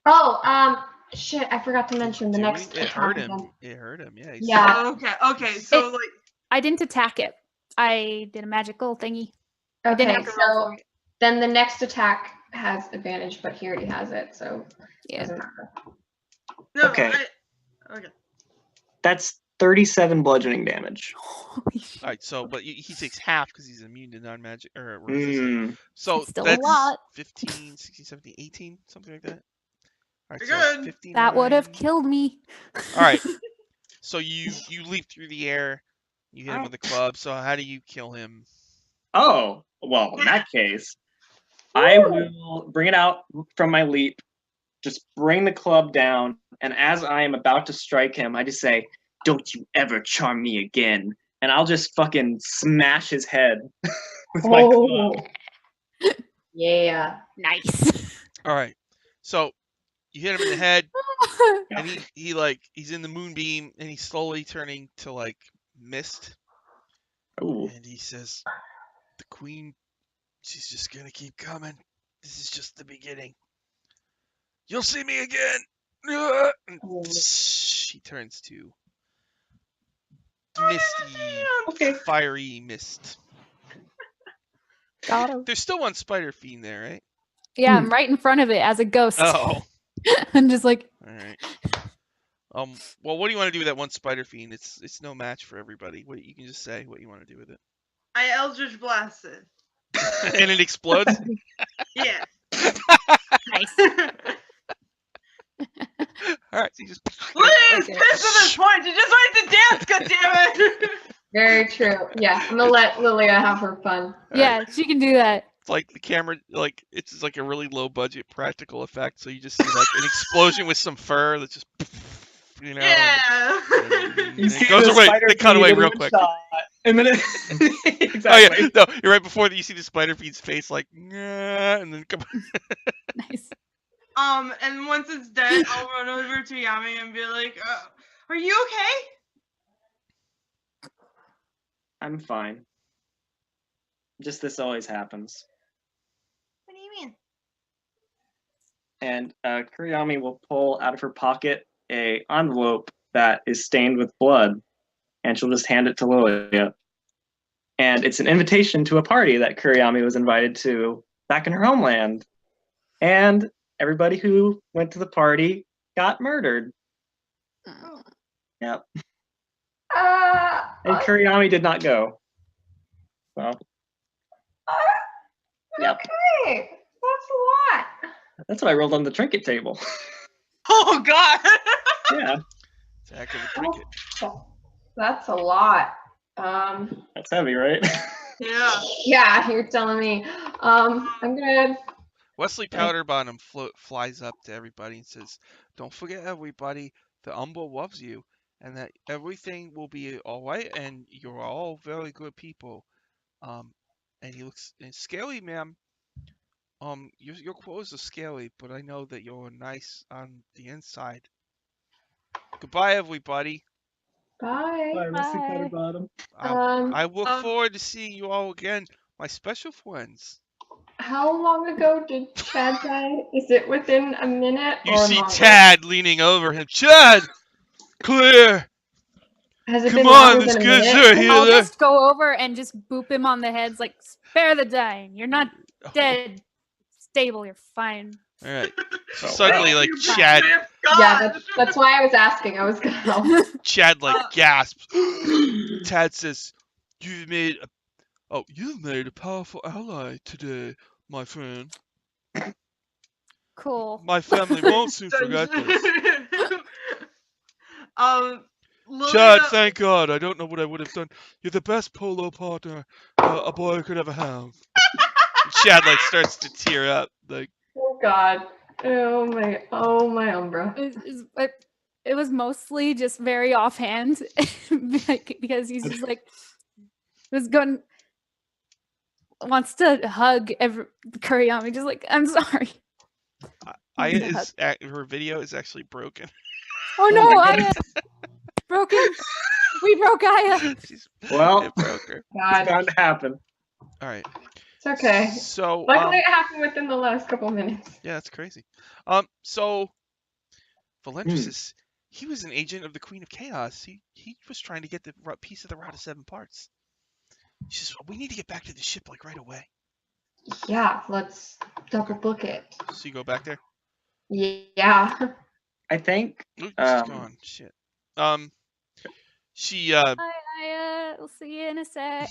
Oh, shit! I forgot to mention the Do next it attack hurt him. again. It hurt him. Yeah. Yeah. Okay. So like, I didn't attack it. I did a magical thingy. I didn't Okay, have to roll so for it. then the next attack has advantage, but he already has it, so it Yeah. doesn't matter. no. Okay. Okay. That's 37 bludgeoning damage. Holy shit. All right. So, but he takes half because he's immune to non-magic or resistant. Mm. So It's still a that's lot. 15, 16, 17, 18, something like that. All right. You're So good. 59. That would have killed me. All right. So you leap through the air. You hit him Alright. with a club. So how do you kill him? Oh, well, in that case, I will bring it out from my leap, just bring the club down, and as I am about to strike him, I just say, "Don't you ever charm me again." And I'll just fucking smash his head with my club. Yeah. Nice. All right. So you hit him in the head, and he's in the moonbeam, and he's slowly turning to like mist. Ooh. And he says, "The queen, she's just gonna keep coming. This is just the beginning. You'll see me again." And he turns to misty, fiery mist. Got him. There's still one spider fiend there, right? Yeah, I'm right in front of it as a ghost. Oh, I'm just like, all right. Well, what do you want to do with that one spider fiend? It's no match for everybody. What you can just say what you want to do with it. I Eldritch Blast it. And it explodes. Yeah. nice. All right, so you just Lily's pissed at this point. She just wants to dance. Goddammit. Very true. Yeah, I'm gonna let Lilia have her fun. Yeah, she can do that. It's like the camera, like it's just like a really low budget practical effect. So you just see like an explosion with some fur that's just, you know. Yeah. And You see it goes the away. spider They cut away fiend in real one quick. shot, and then it exactly. Oh yeah, no, you're right before that. You see the spider fiend's face like, "Nah," and then come. Nice. And once it's dead, I'll run over to Yami and be like, "Are you okay?" I'm fine. Just this always happens. What do you mean? And Kuriyami will pull out of her pocket a envelope that is stained with blood, and she'll just hand it to Lilia. And it's an invitation to a party that Kuriyami was invited to back in her homeland. And everybody who went to the party got murdered. Yep. And Kuriyami did not go. So, yep. Okay, that's a lot. That's what I rolled on the trinket table. Oh God. Yeah, It's a heck of a trinket. That's a lot. that's heavy, right? Yeah. Yeah, you're telling me. I'm gonna. Wesley Powderbottom flies up to everybody and says, "Don't forget, everybody, the Umber loves you, and that everything will be all right, and you're all very good people." And he looks scary, ma'am. Your clothes are scary, but I know that you're nice on the inside. Goodbye, everybody. Bye. Wesley Bye. Powderbottom. I look forward to seeing you all again, my special friends. How long ago did Chad die? Is it within a minute You or see longer? Tad leaning over him. Chad, clear. Has it Come been on, longer this than a good minute? sir here. I'll just go over and just boop him on the heads, like, spare the dying. You're not dead. Stable. You're fine. All right. So Oh, suddenly, wow. like You Chad, brave Yeah, God. that's why I was asking. I was gonna help. Chad like gasps. Tad says, "You've made a powerful ally today, my friend. Cool. My family won't soon forget this." Lilia, Chad, thank God. I don't know what I would have done. You're the best polo partner a boy could ever have. Chad like starts to tear up. Like, Oh God. Oh my Umbra. It was mostly just very offhand because he's just like wants to hug Kuriyami, just like, I'm sorry. her video is actually broken. Oh Oh no, my Aya broken. We broke Aya. Well, it broke her. it's God. bound to happen. All right. It's okay. So Luckily, it happened within the last couple minutes. yeah, that's crazy. So Valentris he was an agent of the Queen of Chaos. He was trying to get the piece of the Rod of 7 Parts. She says, we need to get back to the ship like right away. Yeah, let's double book it. So you go back there? Yeah. I think. Ooh, she's gone. Shit. She Hi, we'll see you in a sec.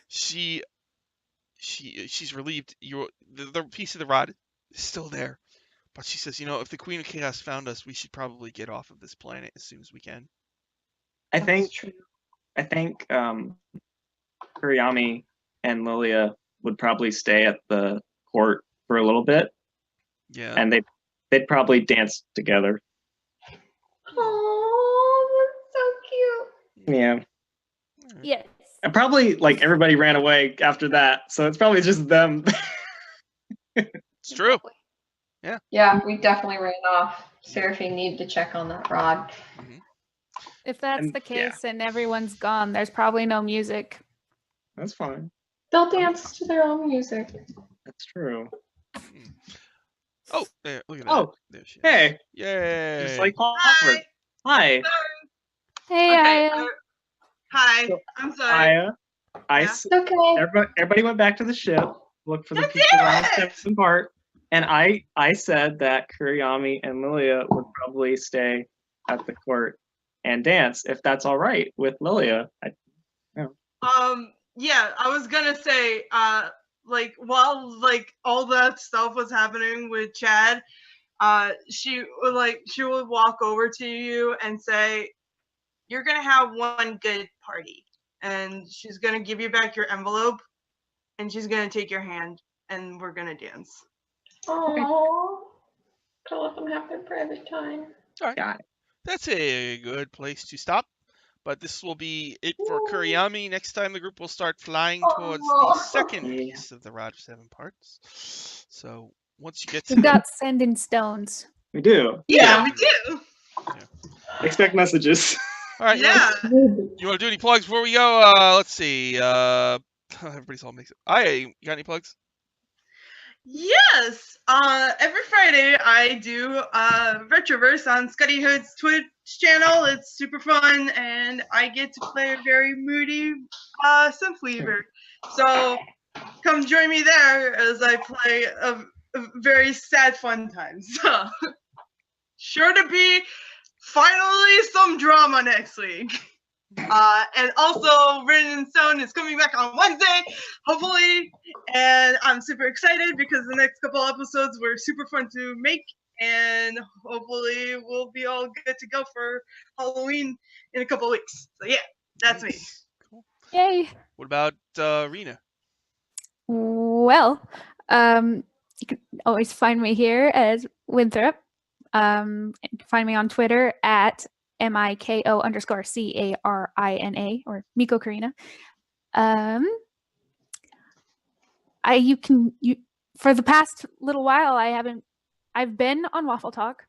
she's relieved the piece of the rod is still there. But she says, if the Queen of Chaos found us, we should probably get off of this planet as soon as we can. I think Kuriyami and Lilia would probably stay at the court for a little bit. Yeah. And they'd probably dance together. Oh, that's so cute. Yeah. Yes. And probably like everybody ran away after that, so it's probably just them. It's true. Yeah, we definitely ran off. Seraphine needed to check on that rod. Mm-hmm. If that's And- the case and everyone's gone, there's probably no music. That's fine. They'll dance to their own music. That's true. Oh, there, look at that. Oh, There she is. hey, Yay. just like clockwork. Hi, Hey, Okay. Aya. Hi. So, I'm sorry. Aya. It's okay. Everybody went back to the ship, looked for the God piece of damn Rod it! 7 part, and I said that Kuriyami and Lilia would probably stay at the court and dance if that's all right with Lilia. Yeah, I was gonna say, like while like all that stuff was happening with Chad, she would walk over to you and say, "You're gonna have one good party," and she's gonna give you back your envelope, and she's gonna take your hand, and we're gonna dance. Oh, to let them have their private time. All right. Got it. That's a good place to stop. But this will be it for Kuriyami. Next time, the group will start flying towards the second Yeah. piece of the Rod of 7 Parts. So once you get to We've got send in stones. We do. Yeah, we do. Expect messages. all right, Yeah. you want to do any plugs before we go? Let's see. Everybody's all mixed up. You got any plugs? Yes. Every Friday I do Retroverse on Scuddy Hood's Twitch channel. It's super fun, and I get to play a very moody Synthweaver. So come join me there as I play a very sad fun time. So sure to be finally some drama next week. And also, Written in Stone is coming back on Wednesday, hopefully, and I'm super excited because the next couple episodes were super fun to make, and hopefully we'll be all good to go for Halloween in a couple weeks. So yeah, that's me. Nice. Cool. Yay. What about Rena? Well, you can always find me here as Winthrop. You can find me on Twitter at MIKO_CARINA or Miko Karina. For the past little while I've been on Waffle Talk,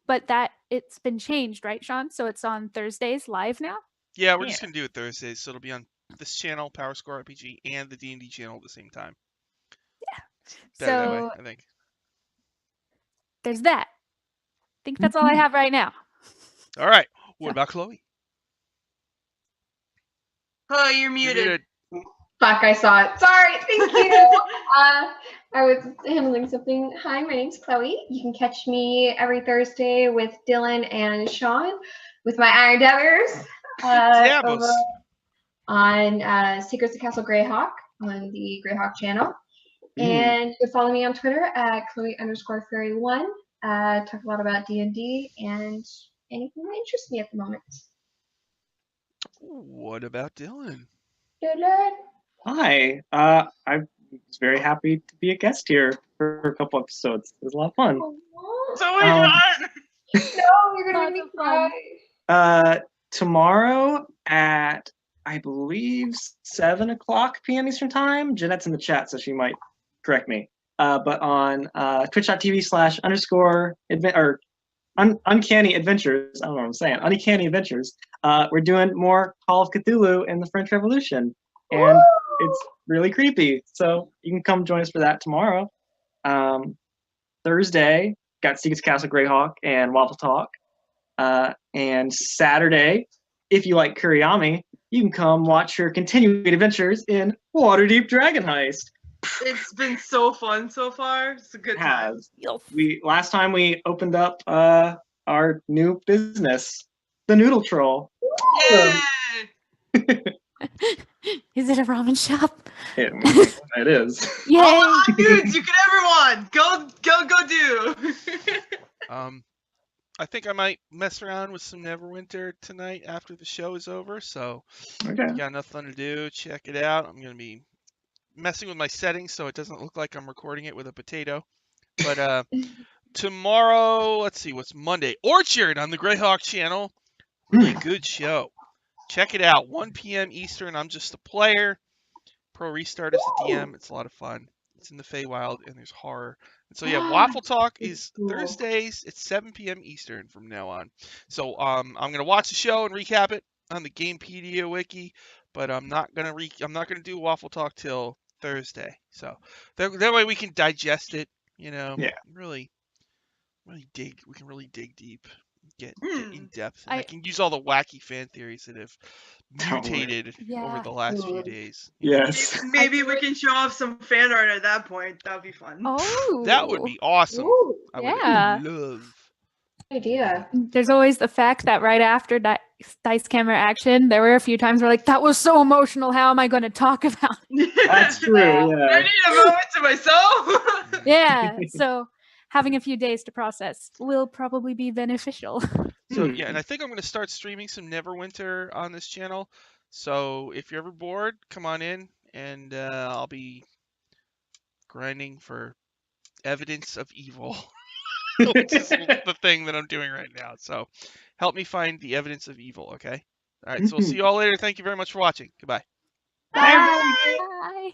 but it's been changed, right, Sean? So it's on Thursdays live now? Yeah, we're just gonna do it Thursdays, so it'll be on this channel, Power Score RPG, and the D&D channel at the same time. Yeah. Better that way, So I think. there's that. I think that's all I have right now. All right. What about Chloe? Oh, you're muted. Fuck, I saw it. Sorry, thank you. I was handling something. Hi, my name's Chloe. You can catch me every Thursday with Dylan and Sean with my Iron Devers over on Secrets of Castle Greyhawk on the Greyhawk channel. And you can follow me on Twitter at Chloe_Fairy1. Talk a lot about D&D and anything that interests me at the moment. What about Dylan? Dylan. Hi. I was very happy to be a guest here for a couple episodes. It was a lot of fun. So we fun. No, you're gonna make me cry. Tomorrow at I believe 7:00 p.m. Eastern Time. Jeanette's in the chat, so she might correct me. But on Uncanny Adventures. I don't know what I'm saying. Uncanny Adventures. We're doing more Call of Cthulhu in the French Revolution, and it's really creepy. So you can come join us for that tomorrow. Thursday, got Secrets Castle Greyhawk and Waffle Talk. And Saturday, if you like Kuriyami, you can come watch her continuing adventures in Waterdeep Dragon Heist. It's been so fun so far. It's a good time. Last time we opened up our new business, the Noodle Troll. Yay! Is it a ramen shop? It is. Yay! All the hot dudes, you can everyone go do. I think I might mess around with some Neverwinter tonight after the show is over. So Okay. if you got nothing to do, check it out. I'm gonna be messing with my settings so it doesn't look like I'm recording it with a potato. But tomorrow, let's see, what's Monday? Orchard on the Greyhawk channel. Really good show. Check it out. 1 p.m. Eastern. I'm just a player. Pro Restart is the DM. It's a lot of fun. It's in the Feywild, and there's horror. And so, yeah, Waffle Talk is Thursdays at 7 p.m. Eastern from now on. So I'm going to watch the show and recap it on the Gamepedia wiki, but I'm not going to do Waffle Talk till Thursday. So that way we can digest it, Yeah. really dig. We can really dig deep. Get in depth. And I I- can use all the wacky fan theories that have mutated over the last few days. Yes. Maybe we can show off some fan art at that point. That would be fun. Oh, That would be awesome. Ooh, I yeah. would love. idea. There's always the fact that right after dice camera action, there were a few times where like, that was so emotional. How am I going to talk about it? That's true, I yeah. need a moment to myself. Yeah. So having a few days to process will probably be beneficial. So yeah, and I think I'm going to start streaming some Neverwinter on this channel. So if you're ever bored, come on in, and I'll be grinding for evidence of evil, which is the thing that I'm doing right now. So help me find the evidence of evil, okay? All right, so we'll see you all later. Thank you very much for watching. Goodbye. Bye.